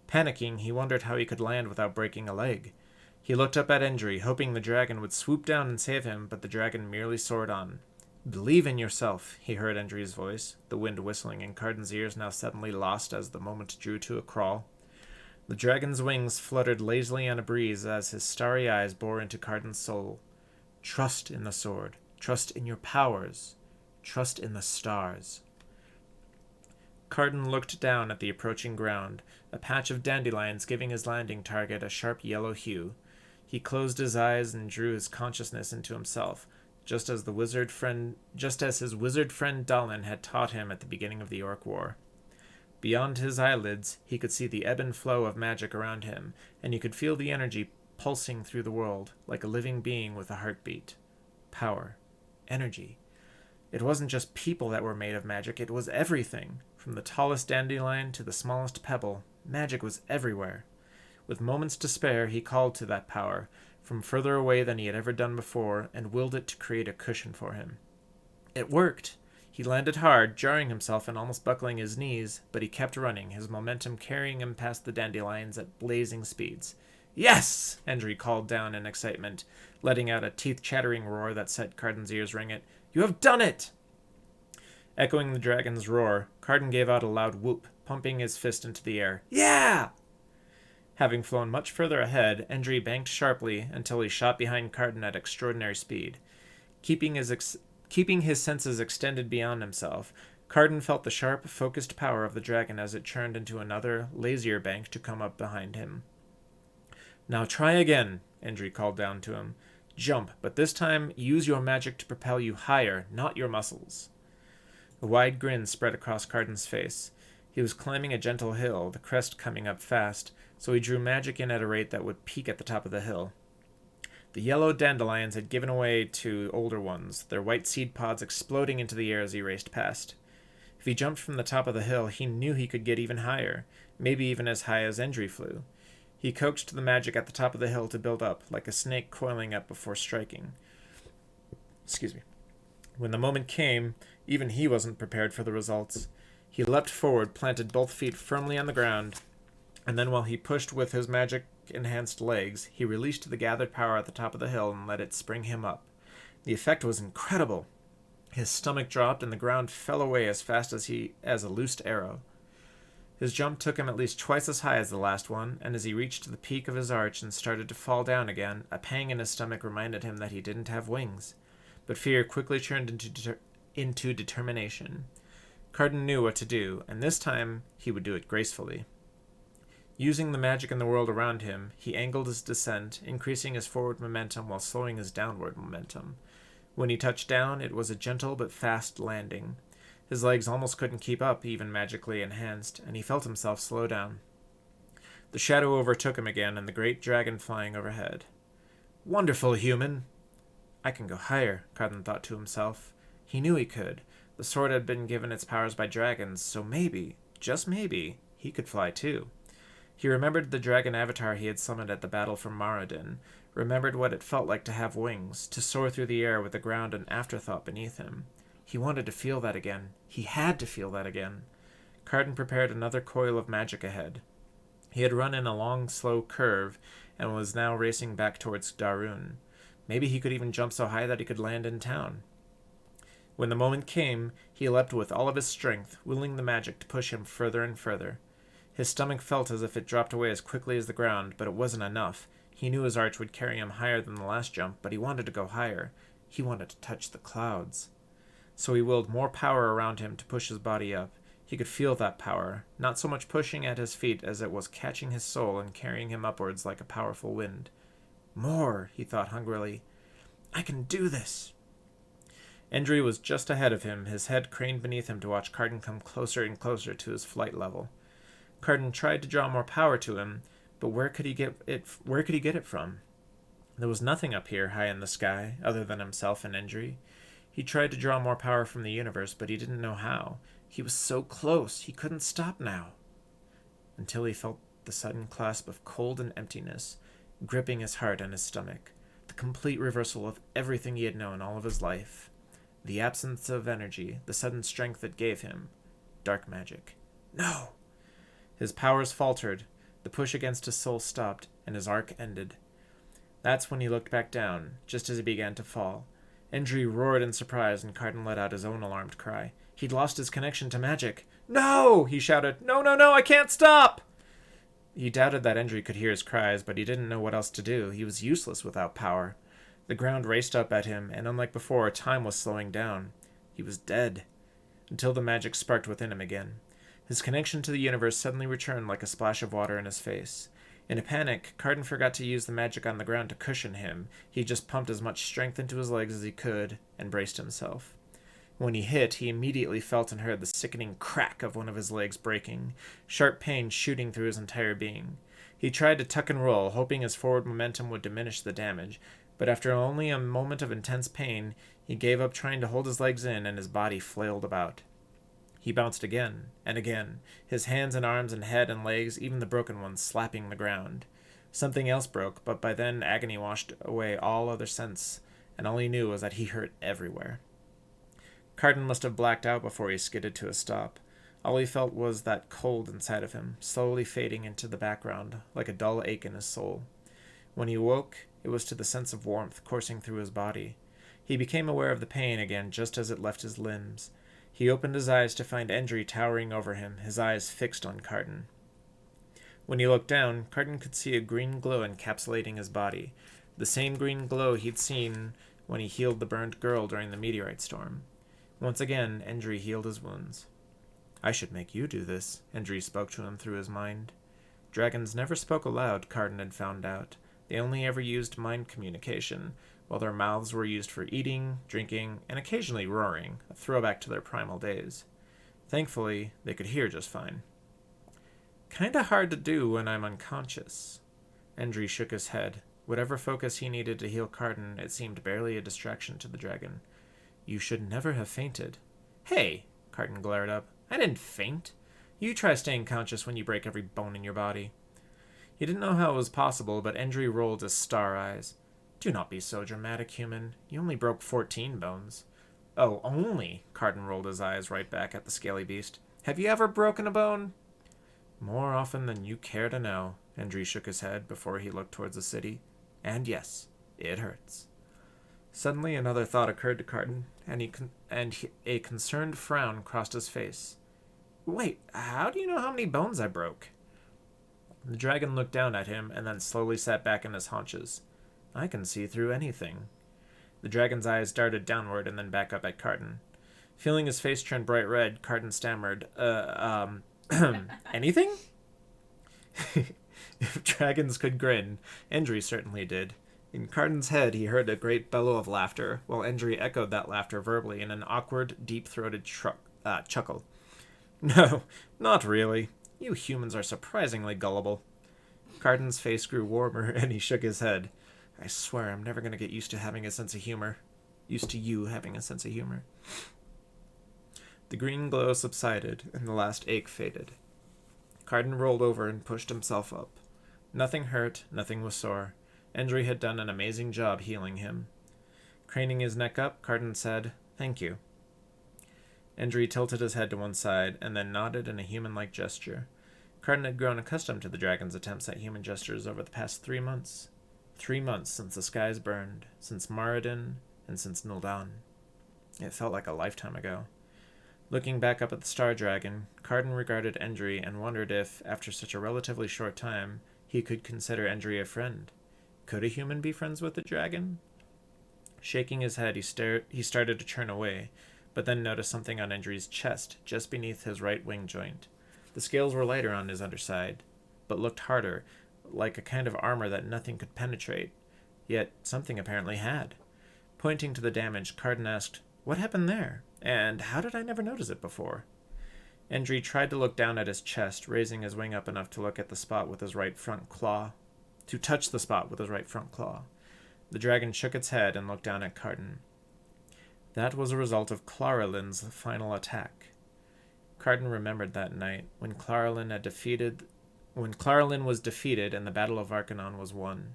[SPEAKER 1] Panicking, he wondered how he could land without breaking a leg. He looked up at Endry, hoping the dragon would swoop down and save him, but the dragon merely soared on. "Believe in yourself," he heard Endry's voice, the wind whistling in Carden's ears now suddenly lost as the moment drew to a crawl. The dragon's wings fluttered lazily on a breeze as his starry eyes bore into Carden's soul. "Trust in the sword. Trust in your powers. Trust in the stars." Carden looked down at the approaching ground, a patch of dandelions giving his landing target a sharp yellow hue. He closed his eyes and drew his consciousness into himself, just as his wizard friend Dalin had taught him at the beginning of the Orc War. Beyond his eyelids, he could see the ebb and flow of magic around him, and he could feel the energy pulsing through the world, like a living being with a heartbeat. Power. Energy. It wasn't just people that were made of magic, it was everything. From the tallest dandelion to the smallest pebble, magic was everywhere. With moments to spare, he called to that power, from further away than he had ever done before, and willed it to create a cushion for him. It worked! He landed hard, jarring himself and almost buckling his knees, but he kept running, his momentum carrying him past the dandelions at blazing speeds. "Yes!" Endry called down in excitement, letting out a teeth-chattering roar that set Carden's ears ringing. "You have done it!" Echoing the dragon's roar, Carden gave out a loud whoop, pumping his fist into the air. "Yeah!" Having flown much further ahead, Endry banked sharply until he shot behind Carden at extraordinary speed. Keeping his senses extended beyond himself, Carden felt the sharp, focused power of the dragon as it churned into another, lazier bank to come up behind him. "Now try again," Endry called down to him. "Jump, but this time use your magic to propel you higher, not your muscles." A wide grin spread across Carden's face. He was climbing a gentle hill, the crest coming up fast, so he drew magic in at a rate that would peak at the top of the hill. The yellow dandelions had given way to older ones, their white seed pods exploding into the air as he raced past. If he jumped from the top of the hill, he knew he could get even higher, maybe even as high as Endry flew. He coaxed the magic at the top of the hill to build up, like a snake coiling up before striking. When the moment came, even he wasn't prepared for the results. He leapt forward, planted both feet firmly on the ground, and then while he pushed with his magic-enhanced legs, he released the gathered power at the top of the hill and let it spring him up. The effect was incredible. His stomach dropped, and the ground fell away as fast as a loosed arrow. His jump took him at least twice as high as the last one, and as he reached the peak of his arch and started to fall down again, a pang in his stomach reminded him that he didn't have wings. But fear quickly turned into determination. Carden knew what to do, and this time he would do it gracefully. Using the magic in the world around him, he angled his descent, increasing his forward momentum while slowing his downward momentum. When he touched down, it was a gentle but fast landing. His legs almost couldn't keep up, even magically enhanced, and he felt himself slow down. The shadow overtook him again, and the great dragon flying overhead. "Wonderful, human!" "I can go higher," Carden thought to himself. He knew he could. The sword had been given its powers by dragons, so maybe, just maybe, he could fly too. He remembered the dragon avatar he had summoned at the battle for Maradin, remembered what it felt like to have wings, to soar through the air with the ground an afterthought beneath him. He wanted to feel that again. He had to feel that again. Carden prepared another coil of magic ahead. He had run in a long, slow curve, and was now racing back towards Darun. Maybe he could even jump so high that he could land in town. When the moment came, he leapt with all of his strength, willing the magic to push him further and further. His stomach felt as if it dropped away as quickly as the ground, but it wasn't enough. He knew his arch would carry him higher than the last jump, but he wanted to go higher. He wanted to touch the clouds. So he willed more power around him to push his body up. He could feel that power, not so much pushing at his feet as it was catching his soul and carrying him upwards like a powerful wind. More, he thought hungrily. I can do this. Endry was just ahead of him, his head craned beneath him to watch Carden come closer and closer to his flight level. Carden tried to draw more power to him, but where could he get it from? There was nothing up here high in the sky, other than himself and Endry. He tried to draw more power from the universe, but he didn't know how. He was so close, he couldn't stop now. Until he felt the sudden clasp of cold and emptiness, gripping his heart and his stomach. The complete reversal of everything he had known all of his life. The absence of energy, the sudden strength it gave him. Dark magic. No! His powers faltered, the push against his soul stopped, and his arc ended. That's when he looked back down, just as he began to fall. Endry roared in surprise, and Carden let out his own alarmed cry. He'd lost his connection to magic. No! He shouted. No, no, no, I can't stop! He doubted that Endry could hear his cries, but he didn't know what else to do. He was useless without power. The ground raced up at him, and unlike before, time was slowing down. He was dead, until the magic sparked within him again. His connection to the universe suddenly returned like a splash of water in his face. In a panic, Carden forgot to use the magic on the ground to cushion him. He just pumped as much strength into his legs as he could, and braced himself. When he hit, he immediately felt and heard the sickening crack of one of his legs breaking, sharp pain shooting through his entire being. He tried to tuck and roll, hoping his forward momentum would diminish the damage, but after only a moment of intense pain, he gave up trying to hold his legs in, and his body flailed about. He bounced again, and again, his hands and arms and head and legs, even the broken ones, slapping the ground. Something else broke, but by then agony washed away all other sense, and all he knew was that he hurt everywhere. Carden must have blacked out before he skidded to a stop. All he felt was that cold inside of him, slowly fading into the background, like a dull ache in his soul. When he woke, it was to the sense of warmth coursing through his body. He became aware of the pain again just as it left his limbs. He opened his eyes to find Endry towering over him, his eyes fixed on Carden. When he looked down, Carden could see a green glow encapsulating his body, the same green glow he'd seen when he healed the burned girl during the meteorite storm. Once again, Endry healed his wounds. I should make you do this, Endry spoke to him through his mind. Dragons never spoke aloud, Carden had found out. They only ever used mind communication, while their mouths were used for eating, drinking, and occasionally roaring, a throwback to their primal days. Thankfully, they could hear just fine. Kinda hard to do when I'm unconscious. Endry shook his head. Whatever focus he needed to heal Carden, it seemed barely a distraction to the dragon. You should never have fainted. Hey, Carden glared up. I didn't faint. You try staying conscious when you break every bone in your body. He didn't know how it was possible, but Endry rolled his star eyes. Do not be so dramatic, human. You only broke 14 bones. Oh, only? Carden rolled his eyes right back at the scaly beast. Have you ever broken a bone? More often than you care to know, Endry shook his head before he looked towards the city. And yes, it hurts. Suddenly another thought occurred to Carden, and a concerned frown crossed his face. Wait, how do you know how many bones I broke? The dragon looked down at him and then slowly sat back in his haunches. I can see through anything. The dragon's eyes darted downward and then back up at Carden. Feeling his face turn bright red, Carden stammered, anything? If dragons could grin, Endry certainly did. In Carden's head, he heard a great bellow of laughter, while Endry echoed that laughter verbally in an awkward, deep-throated chuckle. No, not really. You humans are surprisingly gullible. Carden's face grew warmer, and he shook his head. I swear I'm never going to get used to having a sense of humor. Used to you having a sense of humor. The green glow subsided, and the last ache faded. Carden rolled over and pushed himself up. Nothing hurt, nothing was sore. Endry had done an amazing job healing him. Craning his neck up, Carden said, Thank you. Endry tilted his head to one side, and then nodded in a human-like gesture. Carden had grown accustomed to the dragon's attempts at human gestures over the past 3 months. 3 months since the skies burned, since Maradin, and since Nuldan. It felt like a lifetime ago. Looking back up at the Star Dragon, Carden regarded Endry and wondered if, after such a relatively short time, he could consider Endry a friend. Could a human be friends with a dragon? Shaking his head, he started to turn away, but then noticed something on Endry's chest, just beneath his right wing joint. The scales were lighter on his underside, but looked harder, like a kind of armor that nothing could penetrate. Yet something apparently had. Pointing to the damage, Carden asked, "What happened there? And how did I never notice it before?" Endry tried to look down at his chest, raising his wing up enough to look at the spot with his right front claw. To touch the spot with his right front claw. The dragon shook its head and looked down at Carden. That was a result of Claralin's final attack. Carden remembered that night, when Claralin was defeated and the Battle of Arcanon was won.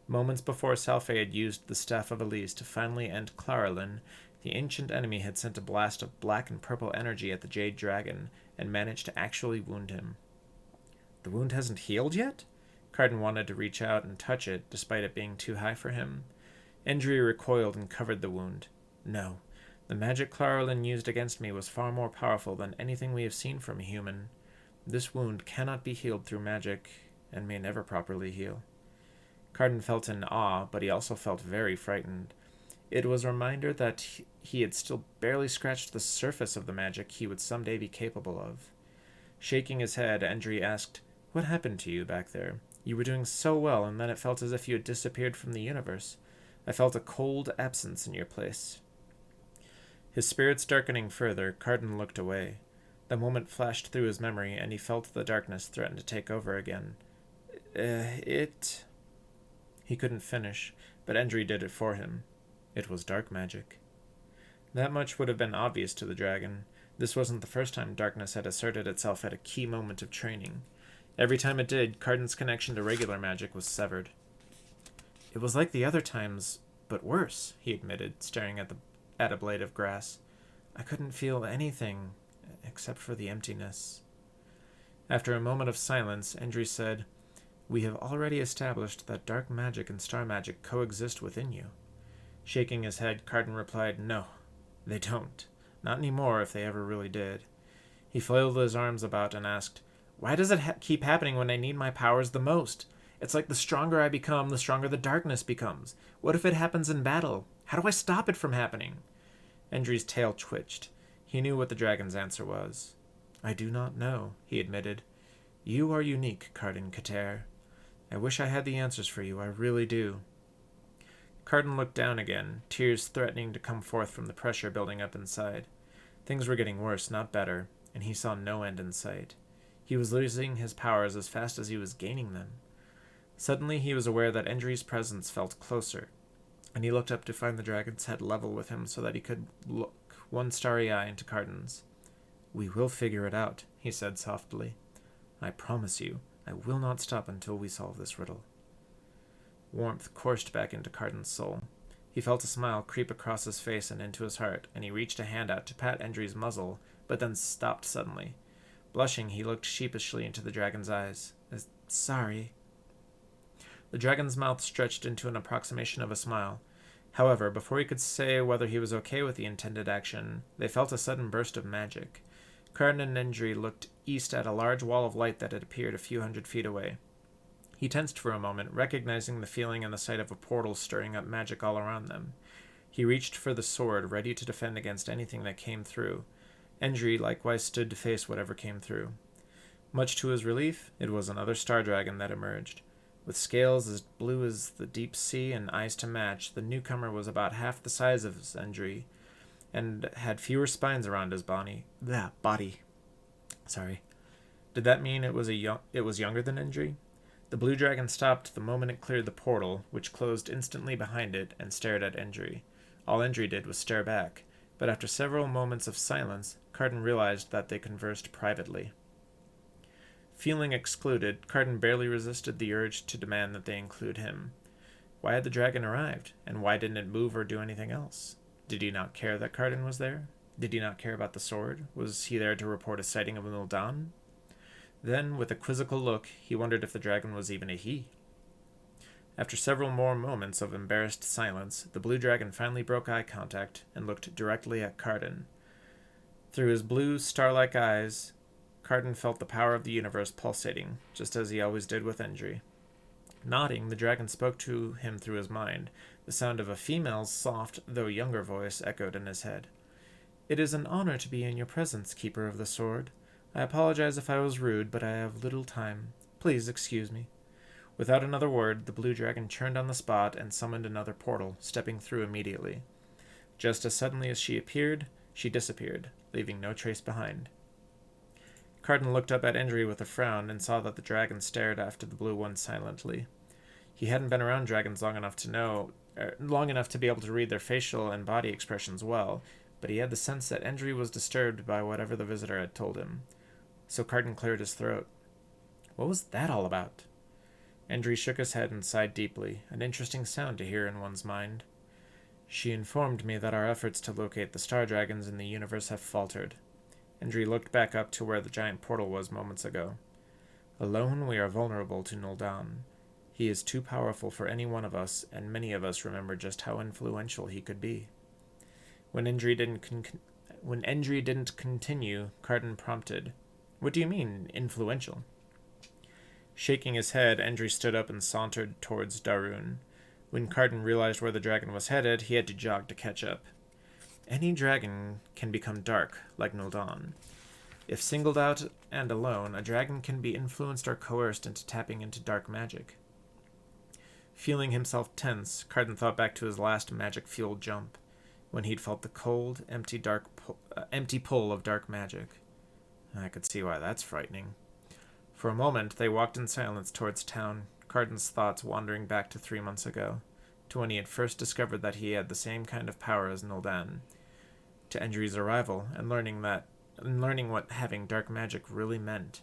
[SPEAKER 1] Moments before Salfay had used the Staff of Elise to finally end Claralin, the ancient enemy had sent a blast of black and purple energy at the Jade Dragon and managed to actually wound him. The wound hasn't healed yet? Carden wanted to reach out and touch it, despite it being too high for him. Endry recoiled and covered the wound. No, the magic Claralin used against me was far more powerful than anything we have seen from a human. This wound cannot be healed through magic, and may never properly heal. Carden felt in awe, but he also felt very frightened. It was a reminder that he had still barely scratched the surface of the magic he would someday be capable of. Shaking his head, Endry asked, "What happened to you back there? You were doing so well, and then it felt as if you had disappeared from the universe. I felt a cold absence in your place." His spirits darkening further, Carden looked away. The moment flashed through his memory, and he felt the darkness threaten to take over again. He couldn't finish, but Endry did it for him. It was dark magic. That much would have been obvious to the dragon. This wasn't the first time darkness had asserted itself at a key moment of training. Every time it did, Carden's connection to regular magic was severed. "It was like the other times, but worse," he admitted, staring at a blade of grass. "I couldn't feel anything, except for the emptiness." After a moment of silence, Endry said, "We have already established that dark magic and star magic coexist within you." Shaking his head, Carden replied, "No, they don't. Not anymore, if they ever really did." He flailed his arms about and asked, "Why does it keep happening when I need my powers the most? It's like the stronger I become, the stronger the darkness becomes. What if it happens in battle? How do I stop it from happening?" Endry's tail twitched. He knew what the dragon's answer was. "I do not know," he admitted. "You are unique, Carden Kater. I wish I had the answers for you, I really do." Carden looked down again, tears threatening to come forth from the pressure building up inside. Things were getting worse, not better, and he saw no end in sight. He was losing his powers as fast as he was gaining them. Suddenly he was aware that Endry's presence felt closer, and he looked up to find the dragon's head level with him so that he could look one starry eye into Carden's. "We will figure it out," he said softly. "I promise you, I will not stop until we solve this riddle." Warmth coursed back into Carden's soul. He felt a smile creep across his face and into his heart, and he reached a hand out to pat Endry's muzzle, but then stopped suddenly. Blushing, he looked sheepishly into the dragon's eyes. "Sorry." The dragon's mouth stretched into an approximation of a smile. However, before he could say whether he was okay with the intended action, they felt a sudden burst of magic. Carden and Endry looked east at a large wall of light that had appeared a few hundred feet away. He tensed for a moment, recognizing the feeling and the sight of a portal stirring up magic all around them. He reached for the sword, ready to defend against anything that came through. Endry likewise stood to face whatever came through. Much to his relief, it was another star dragon that emerged. With scales as blue as the deep sea and eyes to match, the newcomer was about half the size of Endry, and had fewer spines around his body. Did that mean it was younger than Endry? The blue dragon stopped the moment it cleared the portal, which closed instantly behind it, and stared at Endry. All Endry did was stare back, but after several moments of silence, Carden realized that they conversed privately. Feeling excluded, Carden barely resisted the urge to demand that they include him. Why had the dragon arrived, and why didn't it move or do anything else? Did he not care that Carden was there? Did he not care about the sword? Was he there to report a sighting of Muldan? Then, with a quizzical look, he wondered if the dragon was even a he. After several more moments of embarrassed silence, the blue dragon finally broke eye contact and looked directly at Carden. Through his blue, star-like eyes, Carden felt the power of the universe pulsating, just as he always did with Endry. Nodding, the dragon spoke to him through his mind. The sound of a female's soft, though younger voice echoed in his head. "It is an honor to be in your presence, Keeper of the Sword. I apologize if I was rude, but I have little time. Please excuse me." Without another word, the blue dragon turned on the spot and summoned another portal, stepping through immediately. Just as suddenly as she appeared, she disappeared, leaving no trace behind. Carden looked up at Endry with a frown and saw that the dragon stared after the blue one silently. He hadn't been around dragons long enough to be able to read their facial and body expressions well, but he had the sense that Endry was disturbed by whatever the visitor had told him. So Carden cleared his throat. What was that all about? Endry shook his head and sighed deeply, an interesting sound to hear in one's mind. She informed me that our efforts to locate the star dragons in the universe have faltered. Endry looked back up to where the giant portal was moments ago. Alone we are vulnerable to Nuldan. He is too powerful for any one of us, and many of us remember just how influential he could be. When Endry didn't continue, Carden prompted, "What do you mean, influential?" Shaking his head, Endry stood up and sauntered towards Darun. When Carden realized where the dragon was headed, he had to jog to catch up. Any dragon can become dark, like Nuldan. If singled out and alone, a dragon can be influenced or coerced into tapping into dark magic. Feeling himself tense, Carden thought back to his last magic-fueled jump, when he'd felt the cold, empty pull of dark magic. I could see why that's frightening. For a moment, they walked in silence towards town, Carden's thoughts wandering back to 3 months ago, to when he had first discovered that he had the same kind of power as Nuldan, to Endry's arrival, and learning what having dark magic really meant.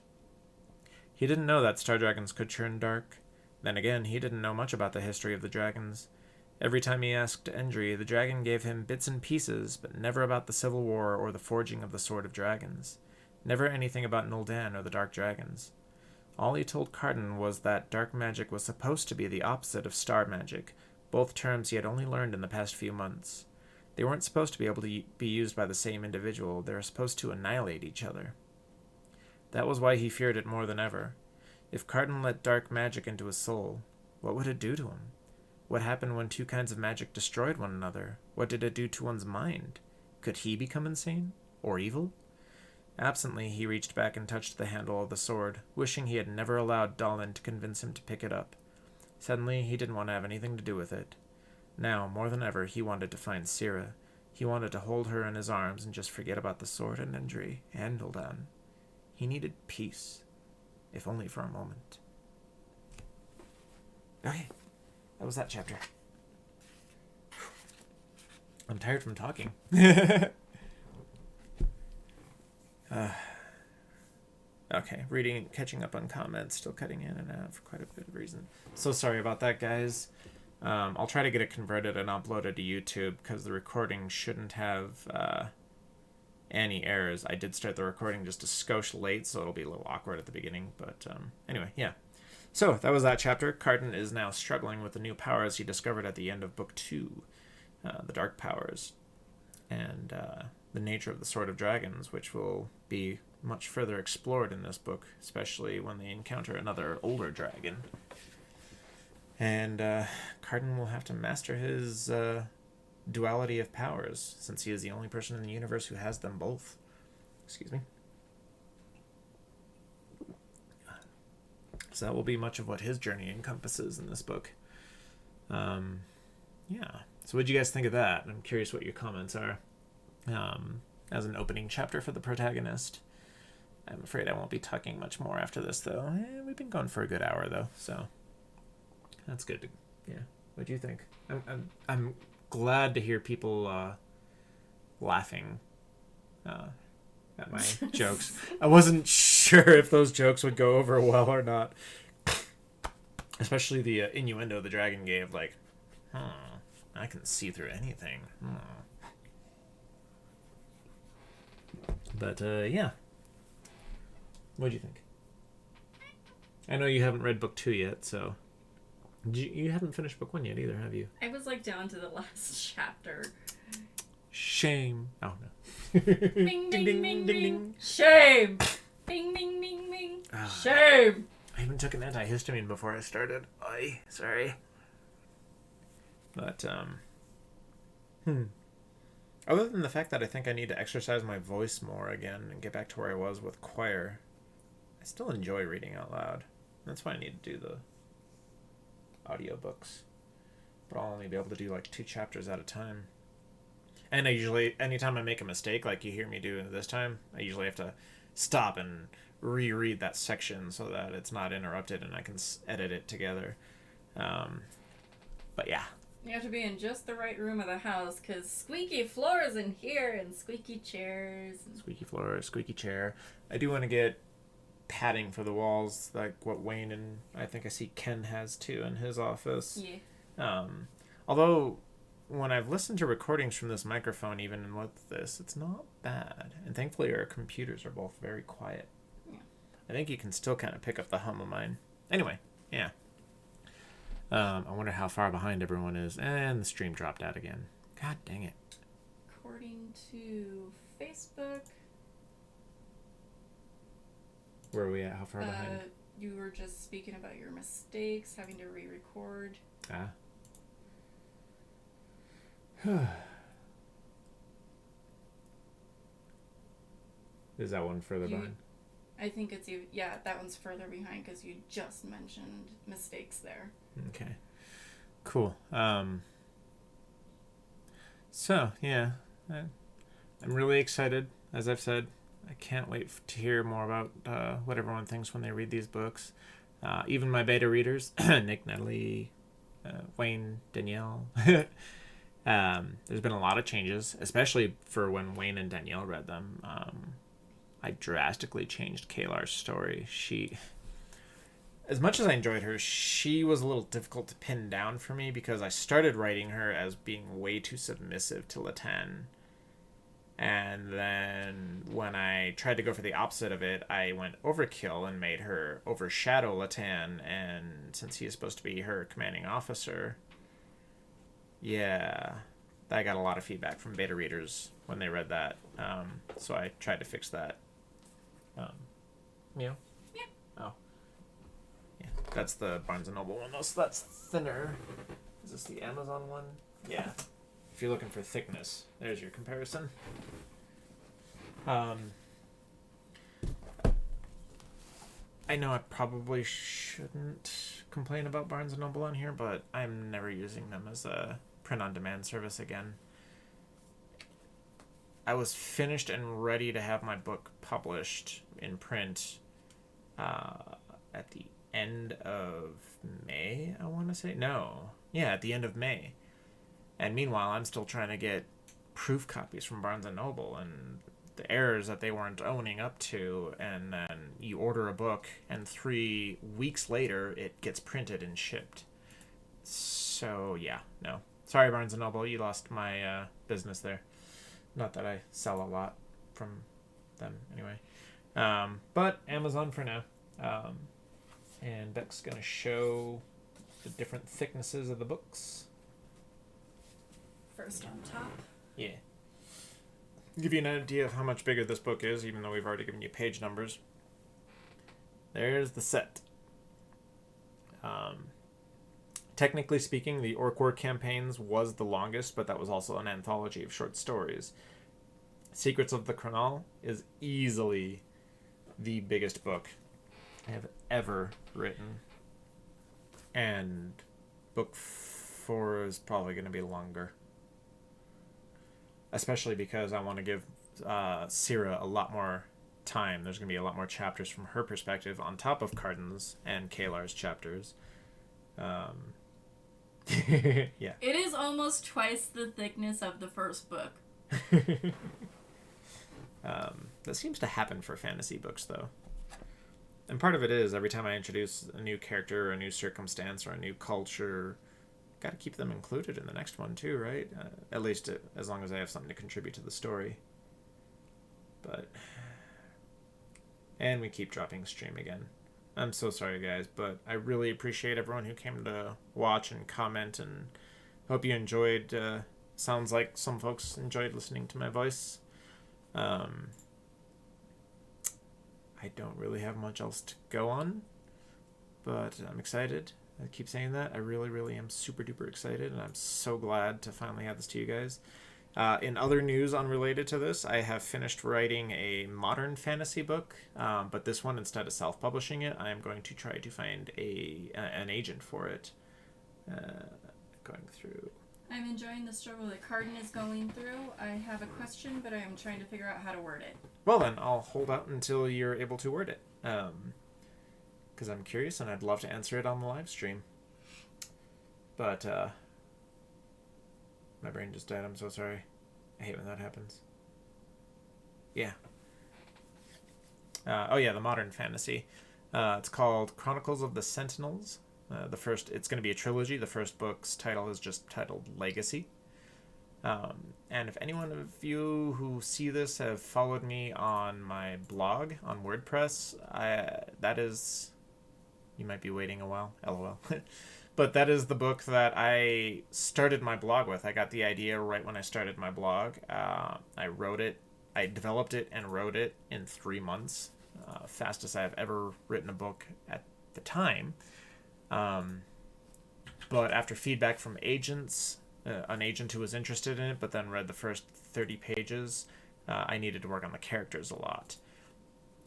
[SPEAKER 1] He didn't know that star dragons could turn dark. Then again, he didn't know much about the history of the dragons. Every time he asked Endry, the dragon gave him bits and pieces, but never about the Civil War or the forging of the Sword of Dragons. Never anything about Nuldan or the Dark Dragons. All he told Carden was that dark magic was supposed to be the opposite of star magic, both terms he had only learned in the past few months. They weren't supposed to be able to be used by the same individual. They were supposed to annihilate each other. That was why he feared it more than ever. If Carden let dark magic into his soul, what would it do to him? What happened when two kinds of magic destroyed one another? What did it do to one's mind? Could he become insane? Or evil? Absently, he reached back and touched the handle of the sword, wishing he had never allowed Dalin to convince him to pick it up. Suddenly, he didn't want to have anything to do with it. Now, more than ever, he wanted to find Sira. He wanted to hold her in his arms and just forget about the sword and Endry and Nuldan. He needed peace, if only for a moment. Okay, that was that chapter. I'm tired from talking. Okay, reading, catching up on comments, still cutting in and out for quite a bit of reason. So sorry about that, guys. I'll try to get it converted and uploaded to YouTube because the recording shouldn't have any errors. I did start the recording just a skosh late, so it'll be a little awkward at the beginning. But anyway, yeah. So that was that chapter. Carden is now struggling with the new powers he discovered at the end of Book 2, the Dark Powers, and the nature of the Sword of Dragons, which will be much further explored in this book, especially when they encounter another older dragon. And Carden will have to master his duality of powers, since he is the only person in the universe who has them both. Excuse me. So that will be much of what his journey encompasses in this book. Yeah. So what did you guys think of that? I'm curious what your comments are. As an opening chapter for the protagonist. I'm afraid I won't be talking much more after this, though. We've been going for a good hour, though, so that's good. Yeah. What do you think? I'm glad to hear people laughing at my jokes. I wasn't sure if those jokes would go over well or not. Especially the innuendo the dragon gave, like, I can see through anything. But, yeah. What do you think? I know you haven't read Book 2 yet, so... You haven't finished Book 1 yet either, have you?
[SPEAKER 2] I was, like, down to the last chapter.
[SPEAKER 1] Shame. Oh, no.
[SPEAKER 2] Bing, ding, ding, ding, ding. Shame. Bing, bing, bing, bing. Shame.
[SPEAKER 1] I even took an antihistamine before I started. Oy, sorry. But, other than the fact that I think I need to exercise my voice more again and get back to where I was with choir, I still enjoy reading out loud. That's why I need to do the audiobooks. But I'll only be able to do like 2 chapters at a time. And I usually, anytime I make a mistake, like you hear me do this time, I usually have to stop and reread that section so that it's not interrupted and I can edit it together. But yeah.
[SPEAKER 2] You have to be in just the right room of the house because squeaky floors in here and squeaky chairs.
[SPEAKER 1] Squeaky floor, squeaky chair. I do want to get padding for the walls, like what Wayne and I think I see Ken has too in his office.
[SPEAKER 2] Yeah.
[SPEAKER 1] Although when I've listened to recordings from this microphone, even with this, it's not bad. And thankfully our computers are both very quiet.
[SPEAKER 2] Yeah.
[SPEAKER 1] I think you can still kind of pick up the hum of mine. Anyway, yeah. I wonder how far behind everyone is. And the stream dropped out again. God dang it.
[SPEAKER 2] According to Facebook.
[SPEAKER 1] Where are we at? How far behind?
[SPEAKER 2] You were just speaking about your mistakes, having to re-record.
[SPEAKER 1] Ah. Is that one further behind?
[SPEAKER 2] I think it's you. Yeah, that one's further behind because you just mentioned mistakes there.
[SPEAKER 1] Okay. Cool. So, yeah. I'm really excited, as I've said. I can't wait to hear more about what everyone thinks when they read these books. Even my beta readers, Nick, Natalie, Wayne, Danielle. There's been a lot of changes, especially for when Wayne and Danielle read them. I drastically changed Kaylar's story. As much as I enjoyed her, she was a little difficult to pin down for me because I started writing her as being way too submissive to Latan. And then when I tried to go for the opposite of it, I went overkill and made her overshadow Latan. And since he is supposed to be her commanding officer, yeah, I got a lot of feedback from beta readers when they read that. So I tried to fix that. Meow?
[SPEAKER 2] Yeah.
[SPEAKER 1] Oh. Yeah, that's the Barnes & Noble one, though, so that's thinner. Is this the Amazon one? Yeah. If you're looking for thickness, there's your comparison. I know I probably shouldn't complain about Barnes & Noble on here, but I'm never using them as a print-on-demand service again. I was finished and ready to have my book published in print at the end of May, I want to say. No. Yeah, at the end of May. And meanwhile, I'm still trying to get proof copies from Barnes & Noble and the errors that they weren't owning up to. And then you order a book, and 3 weeks later, it gets printed and shipped. So, yeah, no. Sorry, Barnes & Noble, you lost my business there. Not that I sell a lot from them, anyway. But Amazon for now. And Beck's going to show the different thicknesses of the books.
[SPEAKER 2] First on top.
[SPEAKER 1] Yeah. Give you an idea of how much bigger this book is, even though we've already given you page numbers. There's the set. Technically speaking, the Orc War Campaigns was the longest, but that was also an anthology of short stories. Secrets of the Cronal is easily the biggest book I have ever written. And book 4 is probably going to be longer. Especially because I want to give Syrah a lot more time. There's going to be a lot more chapters from her perspective on top of Carden's and Kaylar's chapters. Yeah.
[SPEAKER 2] It is almost twice the thickness of the first book.
[SPEAKER 1] That seems to happen for fantasy books, though. And part of it is every time I introduce a new character or a new circumstance or a new culture, got to keep them included in the next one too, right? At least as long as I have something to contribute to the story. And we keep dropping stream again. I'm so sorry, guys, but I really appreciate everyone who came to watch and comment, and hope you enjoyed sounds like some folks enjoyed listening to my voice. I don't really have much else to go on, but I'm excited. I keep saying that. I really, really am super duper excited, and I'm so glad to finally have this to you guys. In other news unrelated to this, I have finished writing a modern fantasy book, but this one, instead of self-publishing it, I am going to try to find an agent for it. Going through.
[SPEAKER 2] I'm enjoying the struggle that Cardin is going through. I have a question, but I am trying to figure out how to word it.
[SPEAKER 1] Well then, I'll hold out until you're able to word it. Because I'm curious and I'd love to answer it on the live stream. But, my brain just died. I'm so sorry. I hate when that happens. Yeah. The modern fantasy. It's called Chronicles of the Sentinels. It's going to be a trilogy. The first book's title is just titled Legacy. And if anyone of you who see this have followed me on my blog on WordPress, you might be waiting a while, LOL. But that is the book that I started my blog with. I got the idea right when I started my blog. I wrote it, I developed it and wrote it in 3 months. Fastest I've ever written a book at the time. But after feedback from agents, an agent who was interested in it but then read the first 30 pages, I needed to work on the characters a lot.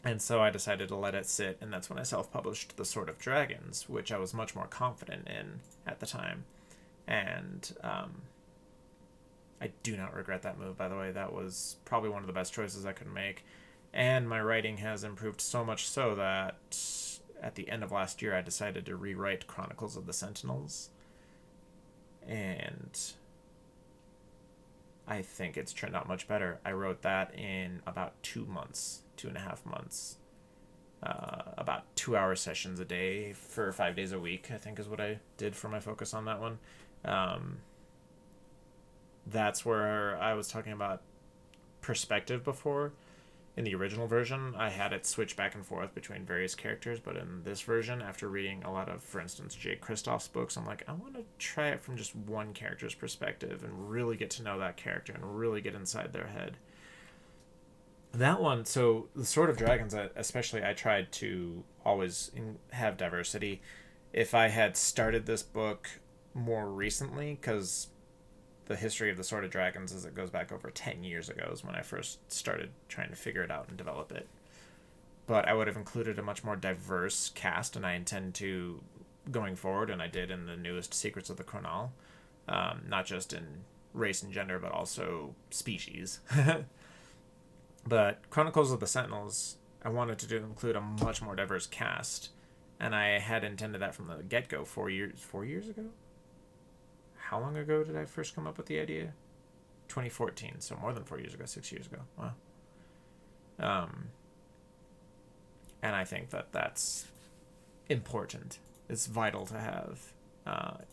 [SPEAKER 1] And so I decided to let it sit, and that's when I self-published The Sword of Dragons, which I was much more confident in at the time. And I do not regret that move, by the way. That was probably one of the best choices I could make. And my writing has improved so much so that at the end of last year, I decided to rewrite Chronicles of the Sentinels. And I think it's turned out much better. I wrote that in about 2.5 months. About 2-hour sessions a day for 5 days a week, I think is what I did for my focus on that one. That's where I was talking about perspective before. In the original version, I had it switch back and forth between various characters, but in this version, after reading a lot of, for instance, Jake Kristoff's books, I'm like, I want to try it from just one character's perspective and really get to know that character and really get inside their head. That one, so the Sword of Dragons, especially, I tried to always have diversity. If I had started this book more recently, because the history of the Sword of Dragons is it goes back over 10 years ago is when I first started trying to figure it out and develop it. But I would have included a much more diverse cast, and I intend to going forward, and I did in the newest Secrets of the Cronal, not just in race and gender, but also species. But Chronicles of the Sentinels, I wanted to include a much more diverse cast, and I had intended that from the get-go 4 years ago? How long ago did I first come up with the idea? 2014, so more than 4 years ago, 6 years ago. Wow. And I think that that's important. It's vital to have.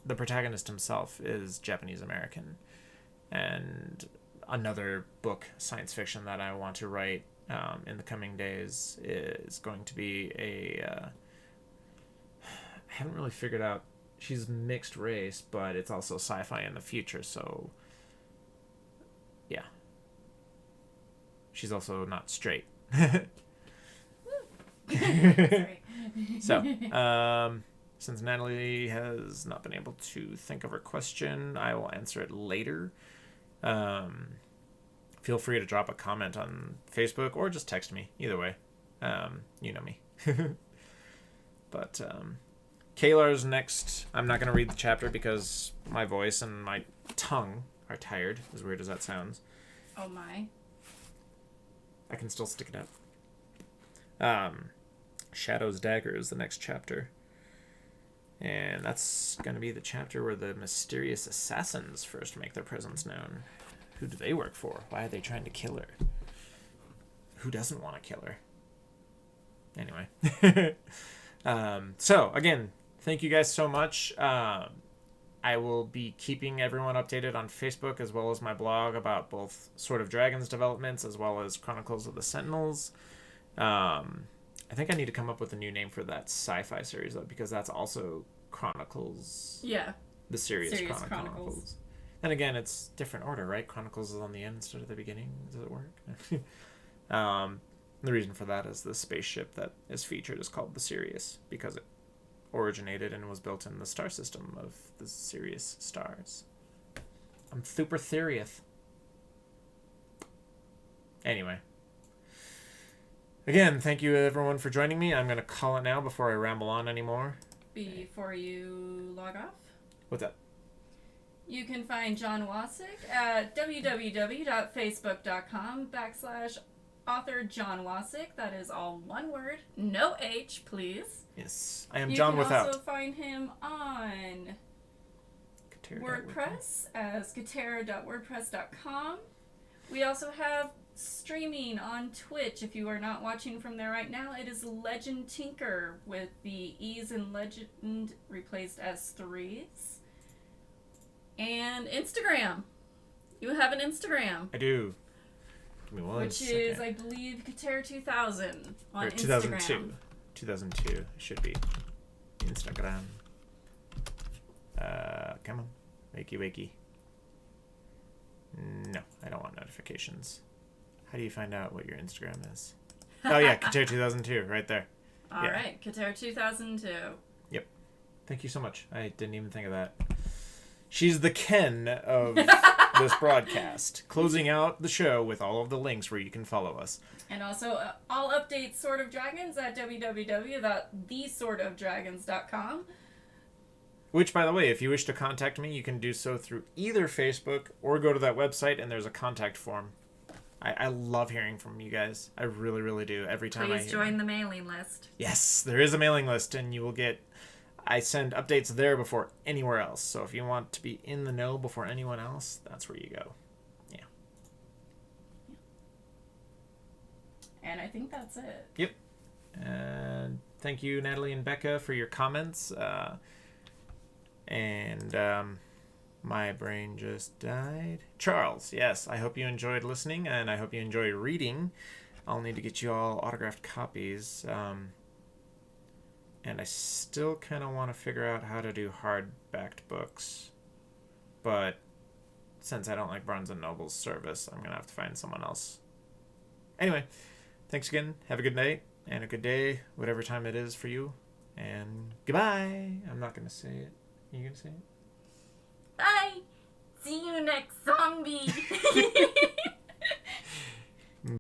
[SPEAKER 1] The protagonist himself is Japanese American, and another book, science fiction, that I want to write in the coming days is going to be I haven't really figured out. She's mixed race, but it's also sci-fi in the future, so yeah. She's also not straight. So, since Natalie has not been able to think of her question, I will answer it later. Feel free to drop a comment on Facebook or just text me. Either way, you know me. But Kalar's next. I'm not going to read the chapter because my voice and my tongue are tired, as weird as that sounds.
[SPEAKER 2] Oh my.
[SPEAKER 1] I can still stick it out. Shadow's Dagger is the next chapter. And that's going to be the chapter where the mysterious assassins first make their presence known. Who do they work for? Why are they trying to kill her? Who doesn't want to kill her? Anyway. So, again, thank you guys so much. I will be keeping everyone updated on Facebook as well as my blog about both Sword of Dragons developments as well as Chronicles of the Sentinels. I think I need to come up with a new name for that sci-fi series, though, because that's also Chronicles.
[SPEAKER 2] Yeah.
[SPEAKER 1] The Sirius Chronicles. And again, it's different order, right? Chronicles is on the end instead of the beginning. Does it work? The reason for that is the spaceship that is featured is called the Sirius because it originated and was built in the star system of the Sirius stars. I'm super serious. Anyway. Again, thank you everyone for joining me. I'm going to call it now before I ramble on anymore.
[SPEAKER 2] Before you log off?
[SPEAKER 1] What's up?
[SPEAKER 2] You can find John Wasik at www.facebook.com/author John Wasik. That is all one word. No H, please.
[SPEAKER 1] Yes. I am John without.
[SPEAKER 2] You can also find him on WordPress as katera.wordpress.com. We also have streaming on Twitch. If you are not watching from there right now, it is Legend Tinker with the E's in Legend replaced as 3's. And Instagram. You have an Instagram.
[SPEAKER 1] I do. Give me one
[SPEAKER 2] Which
[SPEAKER 1] second.
[SPEAKER 2] is, I believe, Katera2000 on
[SPEAKER 1] or
[SPEAKER 2] Instagram.
[SPEAKER 1] 2002 should be. Instagram. Come on. Wakey. No, I don't want notifications. How do you find out what your Instagram is? Oh yeah, Katera2002, right there.
[SPEAKER 2] All right, Katera2002.
[SPEAKER 1] Yep. Thank you so much. I didn't even think of that. She's the Ken of this broadcast, closing out the show with all of the links where you can follow us.
[SPEAKER 2] And also, all updates Sword of Dragons at www.thesortofdragons.com.
[SPEAKER 1] Which, by the way, if you wish to contact me, you can do so through either Facebook or go to that website, and there's a contact form. I love hearing from you guys. I really, really do. Every time
[SPEAKER 2] Please join the mailing list.
[SPEAKER 1] Yes, there is a mailing list, and you will get... I send updates there before anywhere else. So if you want to be in the know before anyone else, that's where you go. Yeah.
[SPEAKER 2] And I think that's it.
[SPEAKER 1] Yep. And thank you, Natalie and Becca, for your comments. My brain just died. Charles, yes, I hope you enjoyed listening, and I hope you enjoy reading. I'll need to get you all autographed copies. And I still kind of want to figure out how to do hard-backed books. But since I don't like Barnes & Noble's service, I'm going to have to find someone else. Anyway, thanks again. Have a good night and a good day, whatever time it is for you. And goodbye. I'm not going to say it. Are you going to say it?